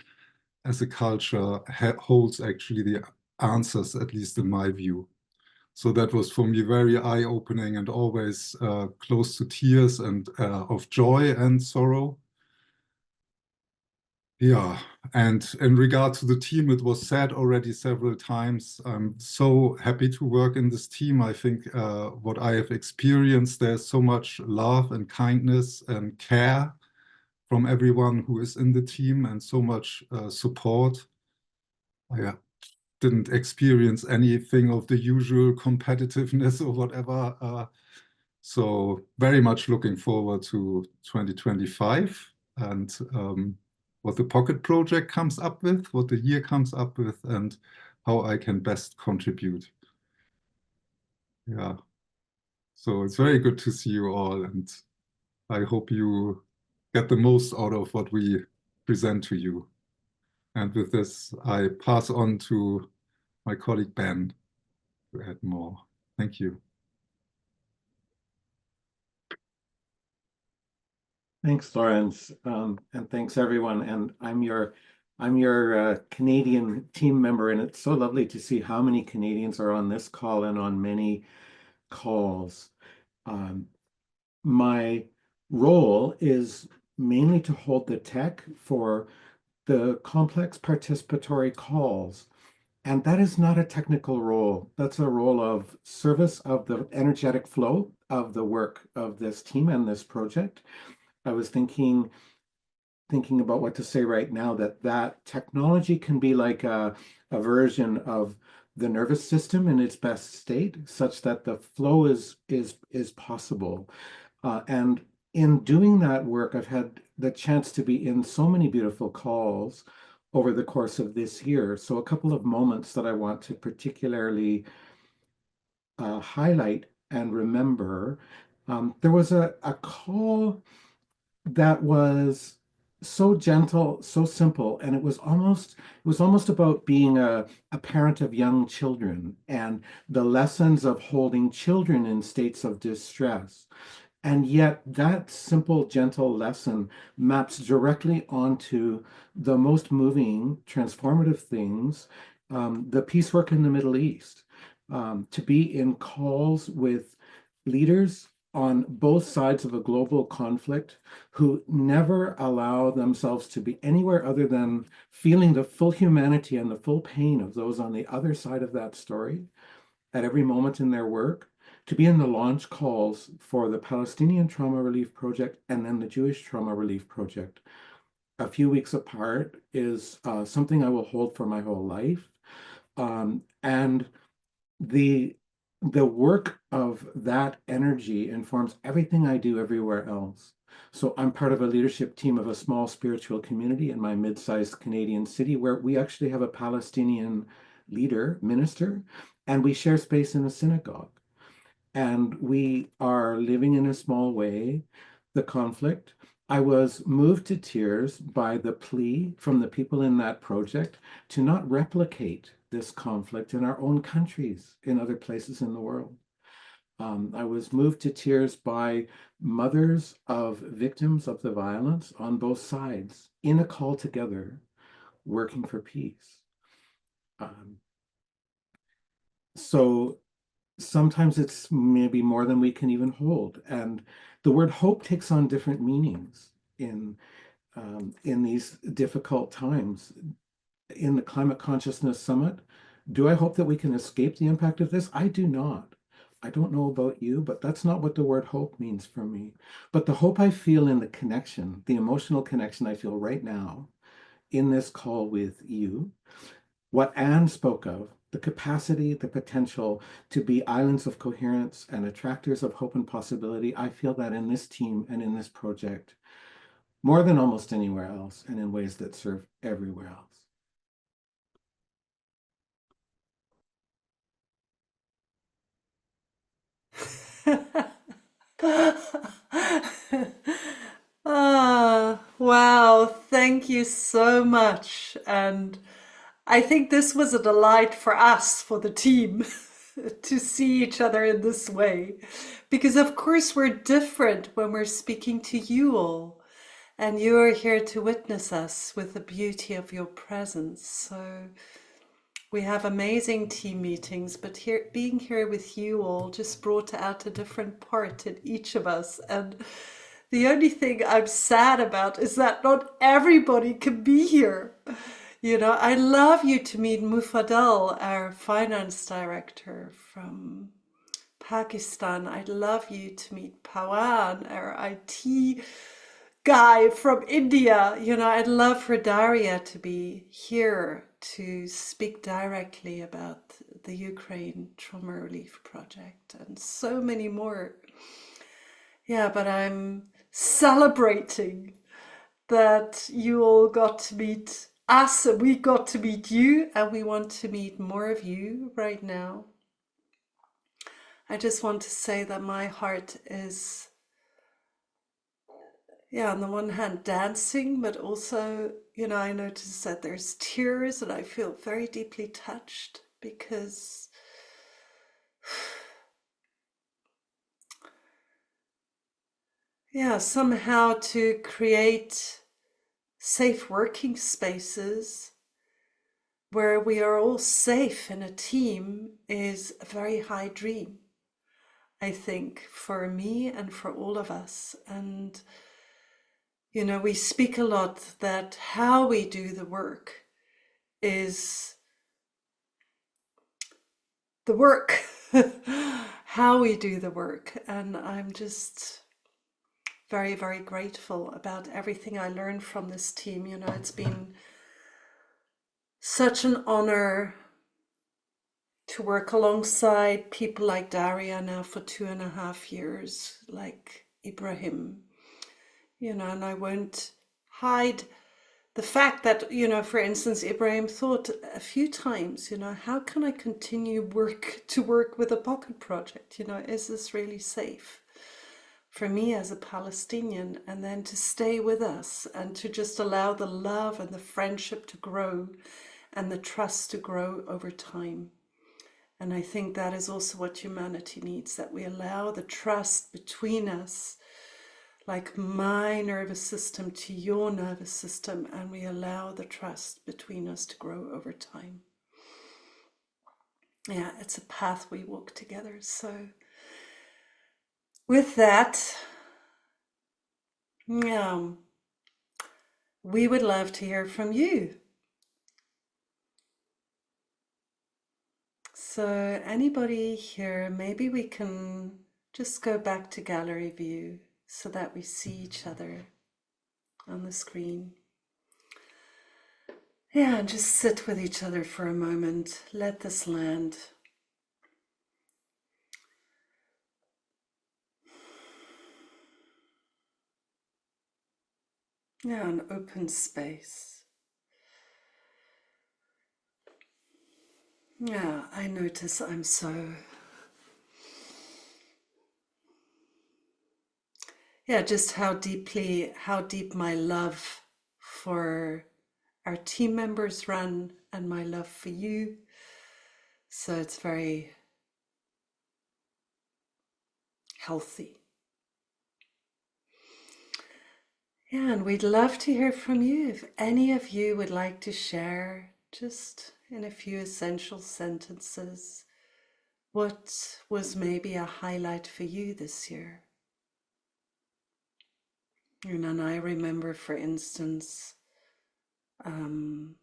as a culture holds actually the answers, at least in my view. So that was for me very eye-opening and always close to tears and of joy and sorrow. Yeah, and in regard to the team, it was said already several times, I'm so happy to work in this team. I think what I have experienced, there's so much love and kindness and care from everyone who is in the team, and so much support. I didn't experience anything of the usual competitiveness or whatever. So very much looking forward to 2025 and what the Pocket Project comes up with, what the year comes up with, and how I can best contribute. Yeah. So it's very good to see you all, and I hope you get the most out of what we present to you. And with this, I pass on to my colleague Ben to add more. Thank you. Thanks, Lorenz, and thanks everyone. And I'm your Canadian team member, and it's so lovely to see how many Canadians are on this call and on many calls. My role is mainly to hold the tech for the complex participatory calls. And that is not a technical role. That's a role of service of the energetic flow of the work of this team and this project. I was thinking about what to say right now, that technology can be like a version of the nervous system in its best state, such that the flow is possible. And in doing that work, I've had the chance to be in so many beautiful calls over the course of this year. So a couple of moments that I want to particularly highlight and remember. There was a call that was so gentle, so simple, and it was almost about being a parent of young children and the lessons of holding children in states of distress. And yet that simple, gentle lesson maps directly onto the most moving, transformative things, the peace work in the Middle East, to be in calls with leaders on both sides of a global conflict who never allow themselves to be anywhere other than feeling the full humanity and the full pain of those on the other side of that story at every moment in their work, to be in the launch calls for the Palestinian Trauma Relief Project and then the Jewish Trauma Relief Project, a few weeks apart, is something I will hold for my whole life. And the work of that energy informs everything I do everywhere else. So I'm part of a leadership team of a small spiritual community in my mid-sized Canadian city, where we actually have a Palestinian leader, minister, and we share space in a synagogue. And we are living in a small way the conflict. I was moved to tears by the plea from the people in that project to not replicate this conflict in our own countries, in other places in the world. I was moved to tears by mothers of victims of the violence on both sides in a call together, working for peace. So sometimes it's maybe more than we can even hold. And the word hope takes on different meanings in these difficult times. In the Climate Consciousness Summit, do I hope that we can escape the impact of this? I do not. I don't know about you, but that's not what the word hope means for me. But the hope I feel in the connection, the emotional connection I feel right now in this call with you, what Anne spoke of, the capacity, the potential to be islands of coherence and attractors of hope and possibility, I feel that in this team and in this project more than almost anywhere else, and in ways that serve everywhere else. Wow, thank you so much. And I think this was a delight for us, for the team, to see each other in this way. Because of course we're different when we're speaking to you all. And you are here to witness us with the beauty of your presence. So we have amazing team meetings, but being here with you all just brought out a different part in each of us. And the only thing I'm sad about is that not everybody can be here. You know, I'd love you to meet Mufadal, our finance director from Pakistan. I'd love you to meet Pawan, our IT guy from India. You know, I'd love for Daria to be here to speak directly about the Ukraine Trauma Relief Project and so many more. Yeah, but I'm celebrating that you all got to meet us and we got to meet you, and we want to meet more of you right now. I just want to say that my heart is, yeah, on the one hand dancing, but also, you know, I notice that there's tears and I feel very deeply touched because yeah, somehow to create safe working spaces where we are all safe in a team is a very high dream, I think, for me and for all of us. And you know, we speak a lot that how we do the work is the work, how we do the work. And I'm just very, very grateful about everything I learned from this team. You know, it's been such an honor to work alongside people like Daria now for 2.5 years, like Ibrahim, you know, and I won't hide the fact that, you know, for instance, Ibrahim thought a few times, you know, how can I continue to work with a pocket project? You know, is this really safe for me as a Palestinian? And then to stay with us and to just allow the love and the friendship to grow and the trust to grow over time. And I think that is also what humanity needs, that we allow the trust between us, like my nervous system to your nervous system, and we allow the trust between us to grow over time. Yeah, it's a path we walk together. So with that, yeah, we would love to hear from you. So anybody here, maybe we can just go back to gallery view so that we see each other on the screen. Yeah, and just sit with each other for a moment. Let this land. Yeah, an open space. Yeah, I notice I'm so... Yeah, just how deep my love for our team members run and my love for you. So it's very healthy. Yeah, and we'd love to hear from you. If any of you would like to share, just in a few essential sentences, what was maybe a highlight for you this year. And then I remember, for instance, the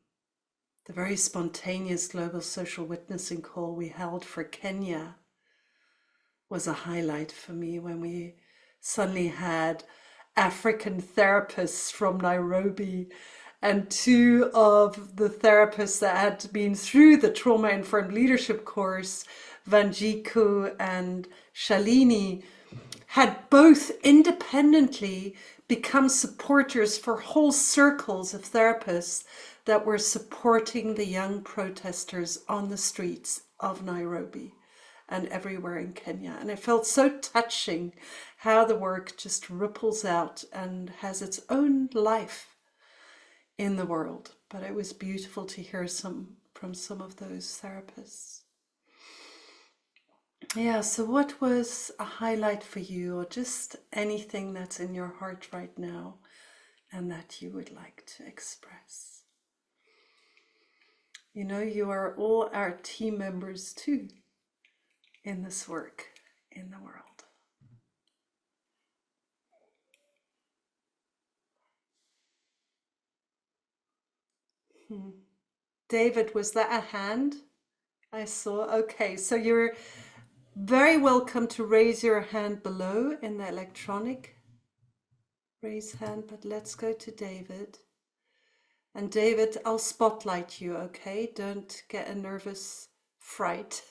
very spontaneous global social witnessing call we held for Kenya was a highlight for me when we suddenly had African therapists from Nairobi, and two of the therapists that had been through the trauma-informed leadership course, Vanjiku and Shalini, had both independently become supporters for whole circles of therapists that were supporting the young protesters on the streets of Nairobi and everywhere in Kenya. And it felt so touching how the work just ripples out and has its own life in the world. But it was beautiful to hear from some of those therapists. Yeah, so what was a highlight for you, or just anything that's in your heart right now and that you would like to express? You know, you are all our team members too in this work in the world. David, was that a hand I saw? Okay, so you're very welcome to raise your hand below in the electronic raise hand, but let's go to David. And David, I'll spotlight you, okay? Don't get a nervous fright.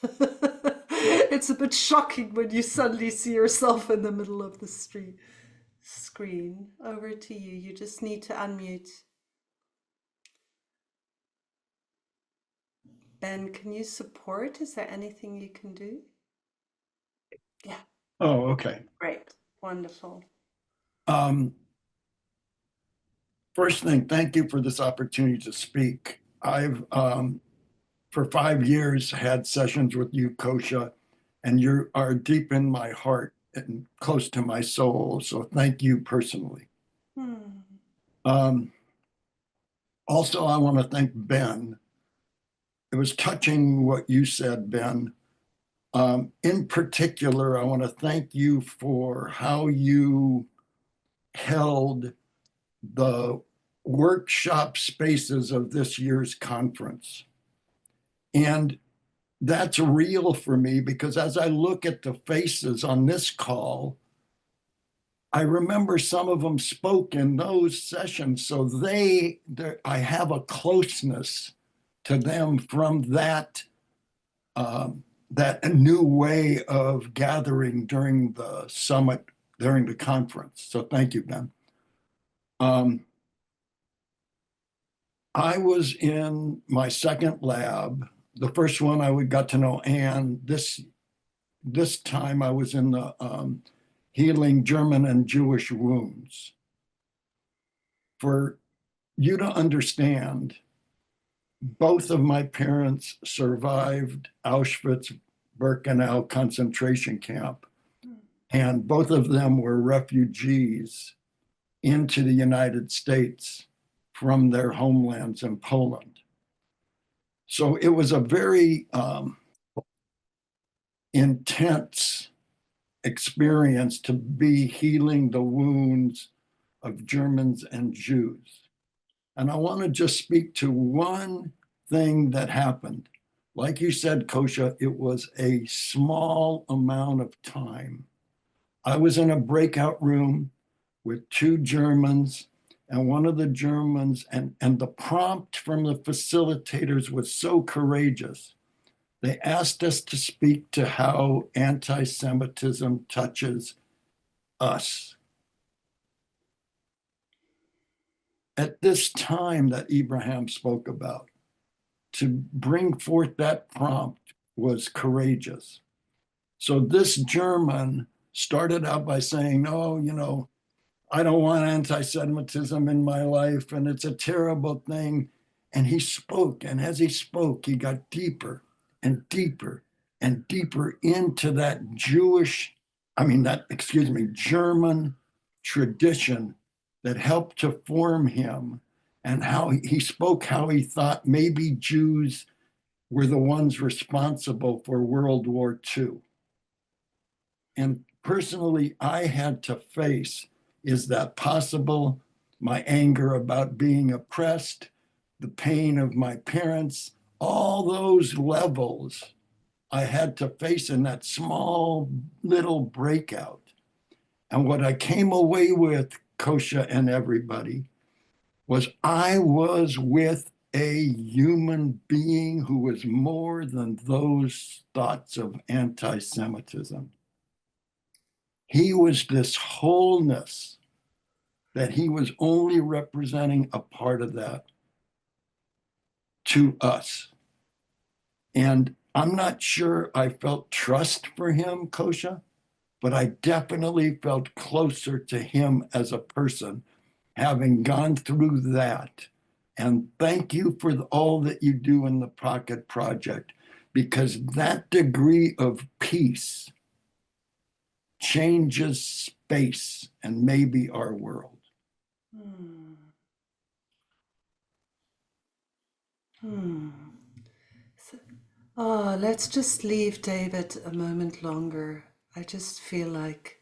It's a bit shocking when you suddenly see yourself in the middle of the screen. Over to you. You just need to unmute. Ben, can you support? Is there anything you can do? Yeah. Oh, okay. Great. Wonderful. First thing, thank you for this opportunity to speak. I've, for 5 years, had sessions with you, Kosha, and you are deep in my heart and close to my soul. So thank you personally. Also, I want to thank Ben. It was touching what you said, Ben. In particular, I want to thank you for how you held the workshop spaces of this year's conference. And that's real for me because as I look at the faces on this call, I remember some of them spoke in those sessions. So I have a closeness to them from that new way of gathering during the summit, during the conference. So thank you, Ben. I was in my second lab. The first one I got to know Anne. This time I was in the healing German and Jewish wounds. For you to understand, both of my parents survived Auschwitz-Birkenau concentration camp, and both of them were refugees into the United States from their homelands in Poland. So it was a very intense experience to be healing the wounds of Germans and Jews. And I want to just speak to one thing that happened. Like you said, Kosha, it was a small amount of time. I was in a breakout room with 2 Germans, and one of the Germans, and the prompt from the facilitators was so courageous. They asked us to speak to how anti-Semitism touches us. At this time that Ibrahim spoke about, to bring forth that prompt was courageous. So this German started out by saying, oh, you know, I don't want anti-Semitism in my life, and it's a terrible thing. And he spoke, and as he spoke, he got deeper and deeper and deeper into that German tradition that helped to form him, and how he spoke, how he thought maybe Jews were the ones responsible for World War II. And personally, I had to face, is that possible? My anger about being oppressed, the pain of my parents, all those levels I had to face in that small little breakout. And what I came away with, Kosha and everybody, was I was with a human being who was more than those thoughts of anti-Semitism. He was this wholeness that he was only representing a part of that to us. And I'm not sure I felt trust for him, Kosha, but I definitely felt closer to him as a person, having gone through that. And thank you for all that you do in the Pocket Project, because that degree of peace changes space and maybe our world. Oh, let's just leave David a moment longer. I just feel like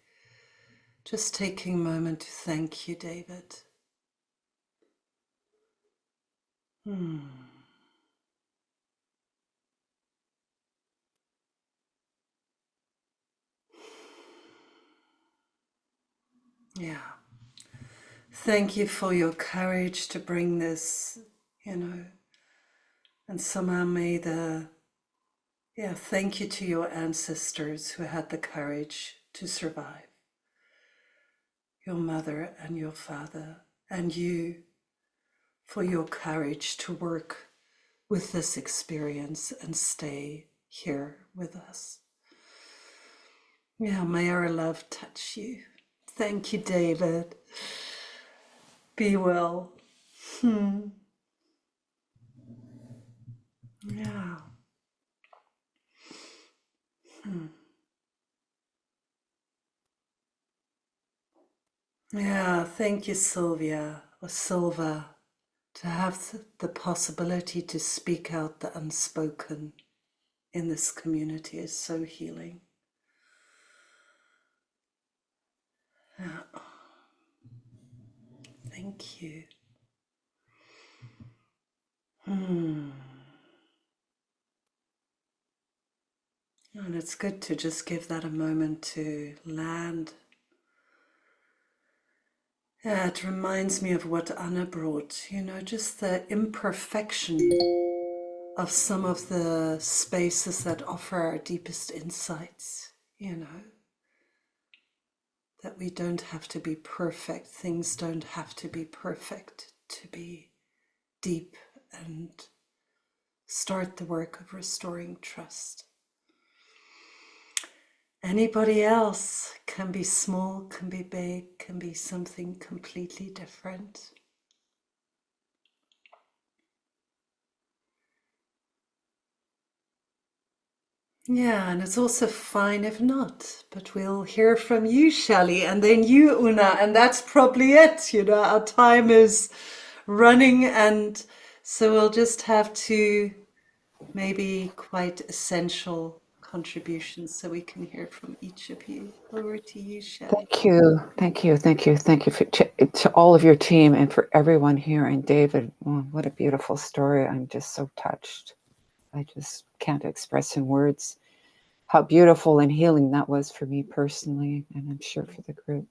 just taking a moment to thank you, David. Yeah. Thank you for your courage to bring this, and somehow may thank you to your ancestors who had the courage to survive. Your mother and your father, and you for your courage to work with this experience and stay here with us. Yeah, may our love touch you. Thank you, David. Be well. Yeah. Yeah, thank you, Sylvia or Silva, to have the possibility to speak out the unspoken in this community is so healing. Yeah. Thank you. And it's good to just give that a moment to land. Yeah, it reminds me of what Anna brought, just the imperfection of some of the spaces that offer our deepest insights, that we don't have to be perfect. Things don't have to be perfect to be deep and start the work of restoring trust. Anybody else? Can be small, can be big, can be something completely different. Yeah, and it's also fine if not, but we'll hear from you, Shelley, and then you, Una, and that's probably it. Our time is running, and so we'll just have to maybe quite essential contributions so we can hear from each of you. Over to you, Shelley. Thank you to all of your team and for everyone here. And David, what a beautiful story. I'm just so touched. I just can't express in words how beautiful and healing that was for me personally, and I'm sure for the group.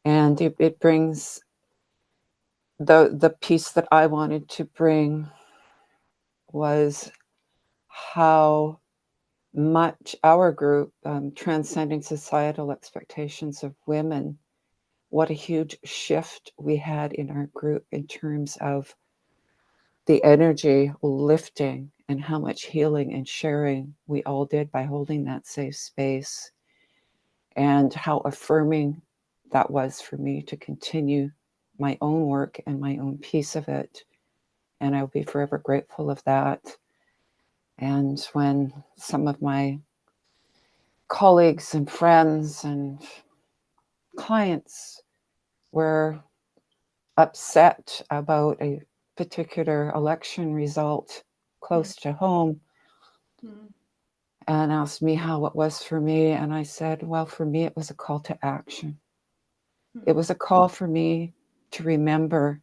And it brings the piece that I wanted to bring was how much our group, transcending societal expectations of women, what a huge shift we had in our group in terms of the energy lifting and how much healing and sharing we all did by holding that safe space, and how affirming that was for me to continue my own work and my own piece of it. And I'll be forever grateful of that. And when some of my colleagues and friends and clients were upset about a particular election result close to home and asked me how it was for me, and I said, well, for me it was a call to action. It was a call for me to remember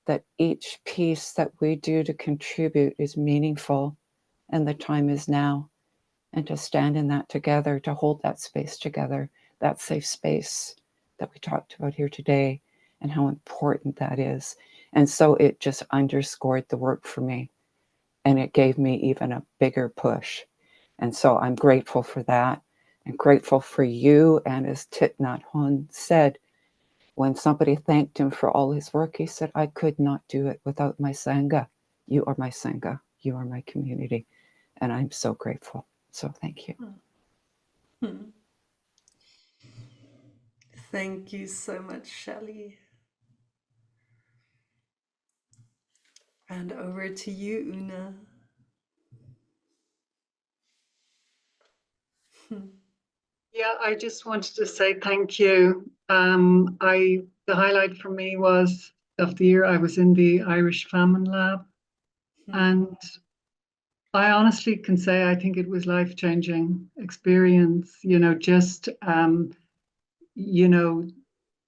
that each piece that we do to contribute is meaningful, and the time is now. and to stand in that together, to hold that space together, that safe space that we talked about here today, and how important that is. And so it just underscored the work for me, and it gave me even a bigger push. And so I'm grateful for that, and grateful for you. And as Thich Nhat Hanh said, when somebody thanked him for all his work, he said, I could not do it without my Sangha. You are my Sangha. You are my community. And I'm so grateful. So thank you. Thank you so much, Shelley. And over to you, Una. Yeah, I just wanted to say thank you. The highlight for me was of the year I was in the Irish Famine Lab, and I honestly can say I think it was life-changing experience. Just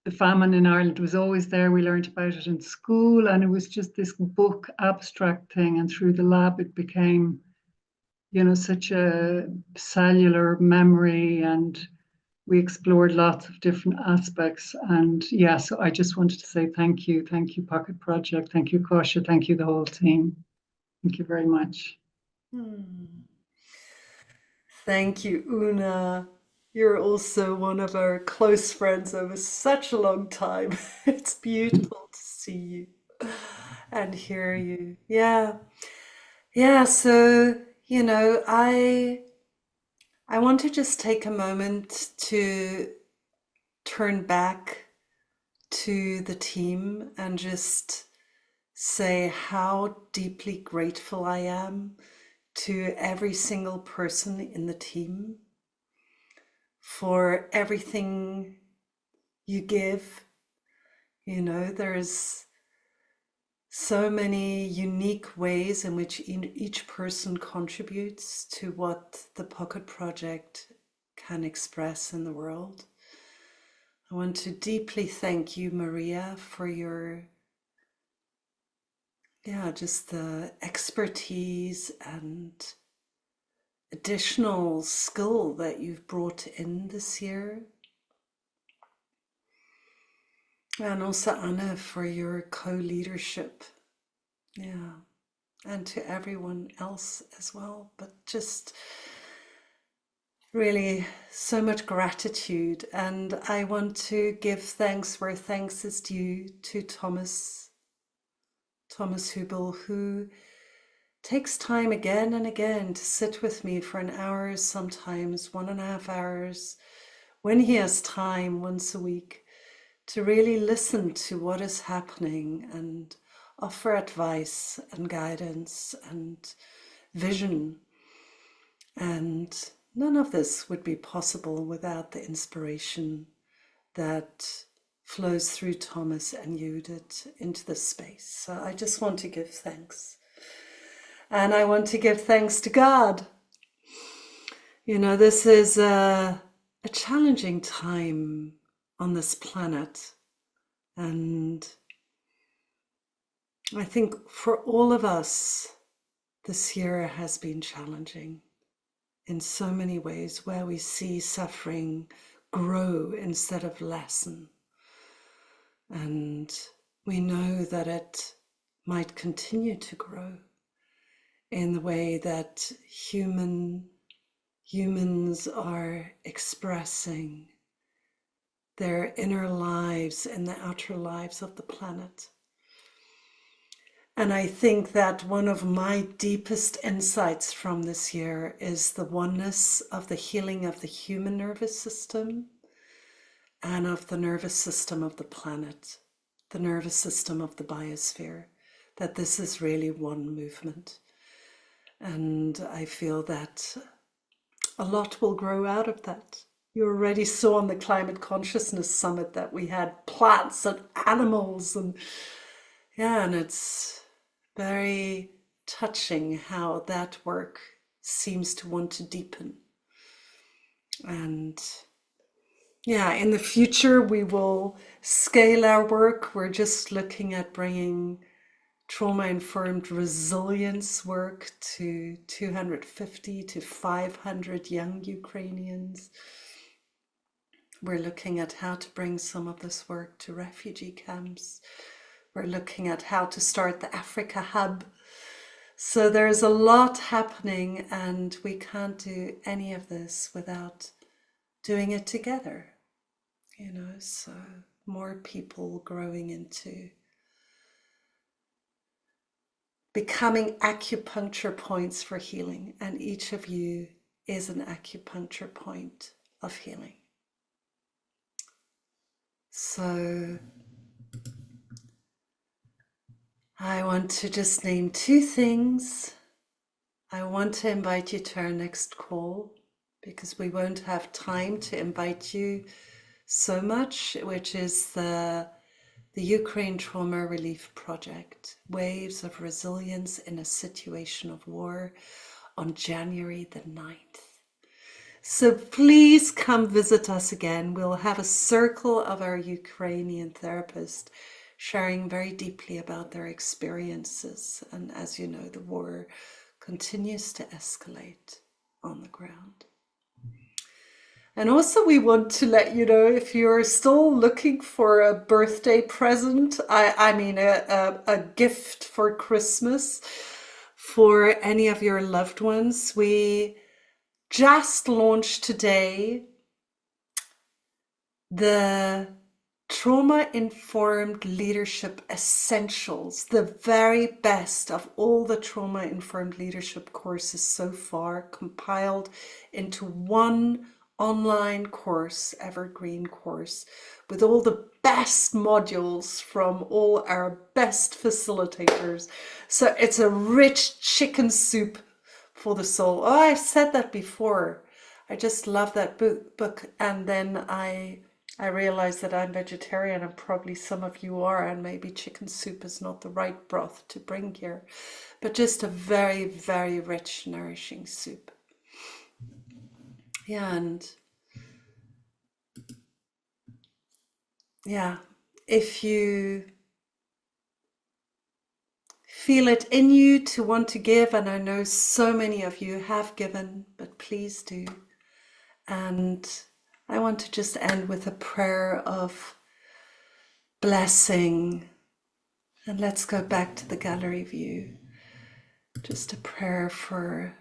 the famine in Ireland was always there. We learned about it in school, and it was just this book abstract thing, and through the lab it became such a cellular memory, and we explored lots of different aspects. And yeah, so I just wanted to say thank you. Thank you, Pocket Project. Thank you, Kosha. Thank you, the whole team. Thank you very much. Thank you, Una. You're also one of our close friends over such a long time. It's beautiful to see you and hear you. Yeah. Yeah, so, I want to just take a moment to turn back to the team and just say how deeply grateful I am to every single person in the team for everything you give. There's so many unique ways in which each person contributes to what the Pocket Project can express in the world. I want to deeply thank you, Maria, for your, just the expertise and additional skill that you've brought in this year. And also Anna for your co-leadership. Yeah. And to everyone else as well. But just really so much gratitude. And I want to give thanks where thanks is due to Thomas Hubel, who takes time again and again to sit with me for an hour, sometimes 1.5 hours, when he has time once a week, to really listen to what is happening and offer advice and guidance and vision. And none of this would be possible without the inspiration that flows through Thomas and Judith into this space. So I just want to give thanks. And I want to give thanks to God. This is a challenging time on this planet. And I think for all of us, this year has been challenging in so many ways, where we see suffering grow instead of lessen. And we know that it might continue to grow in the way that humans are expressing their inner lives and the outer lives of the planet. And I think that one of my deepest insights from this year is the oneness of the healing of the human nervous system and of the nervous system of the planet, the nervous system of the biosphere, that this is really one movement. And I feel that a lot will grow out of that. You already saw on the Climate Consciousness Summit that we had plants and animals, and it's very touching how that work seems to want to deepen. And in the future, we will scale our work. We're just looking at bringing trauma-informed resilience work to 250 to 500 young Ukrainians. We're looking at how to bring some of this work to refugee camps. We're looking at how to start the Africa Hub. So there's a lot happening, and we can't do any of this without doing it together, you know, so more people growing into becoming acupuncture points for healing, and each of you is an acupuncture point of healing. So I want to just name two things. I want to invite you to our next call, because we won't have time to invite you so much, which is the Ukraine Trauma Relief Project, Waves of Resilience in a Situation of War, on January the 9th. So please come visit us again. We'll have a circle of our Ukrainian therapists sharing very deeply about their experiences. And as you know, the war continues to escalate on the ground. And also we want to let you know, if you're still looking for a birthday present, I mean a gift for Christmas for any of your loved ones, we just launched today the Trauma-Informed Leadership Essentials, the very best of all the trauma-informed leadership courses so far, compiled into one online course, evergreen course, with all the best modules from all our best facilitators. So it's a rich chicken soup for the soul. Oh, I've said that before. I just love that book. And then I realized that I'm vegetarian, and probably some of you are, and maybe chicken soup is not the right broth to bring here, but just a very, very rich, nourishing soup. Yeah, and yeah, if you feel it in you to want to give, and I know so many of you have given, but please do. And I want to just end with a prayer of blessing. And let's go back to the gallery view. Just a prayer for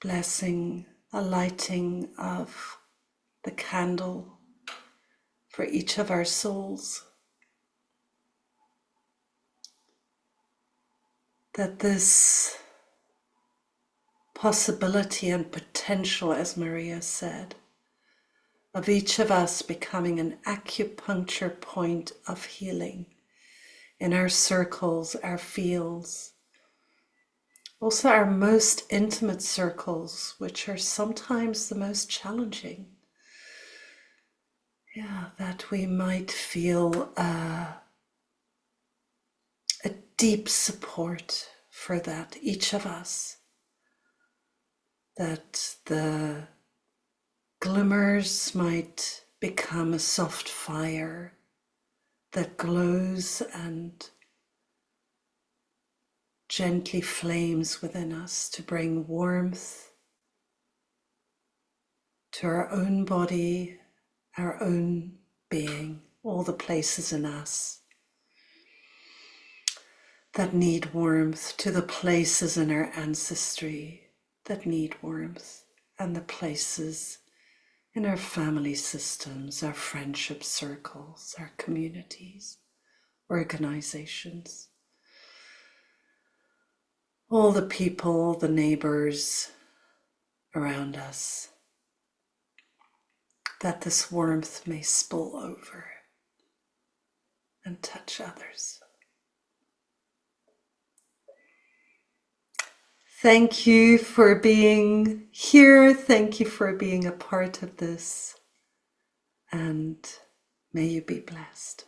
blessing, a lighting of the candle for each of our souls. That this possibility and potential, as Maria said, of each of us becoming an acupuncture point of healing in our circles, our fields, also our most intimate circles, which are sometimes the most challenging. Yeah, that we might feel a deep support for that, each of us, that the glimmers might become a soft fire that glows and gently flames within us to bring warmth to our own body, our own being, all the places in us that need warmth, to the places in our ancestry that need warmth, and the places in our family systems, our friendship circles, our communities, organizations, all the people, the neighbors around us, that this warmth may spill over and touch others. Thank you for being here. Thank you for being a part of this. And may you be blessed.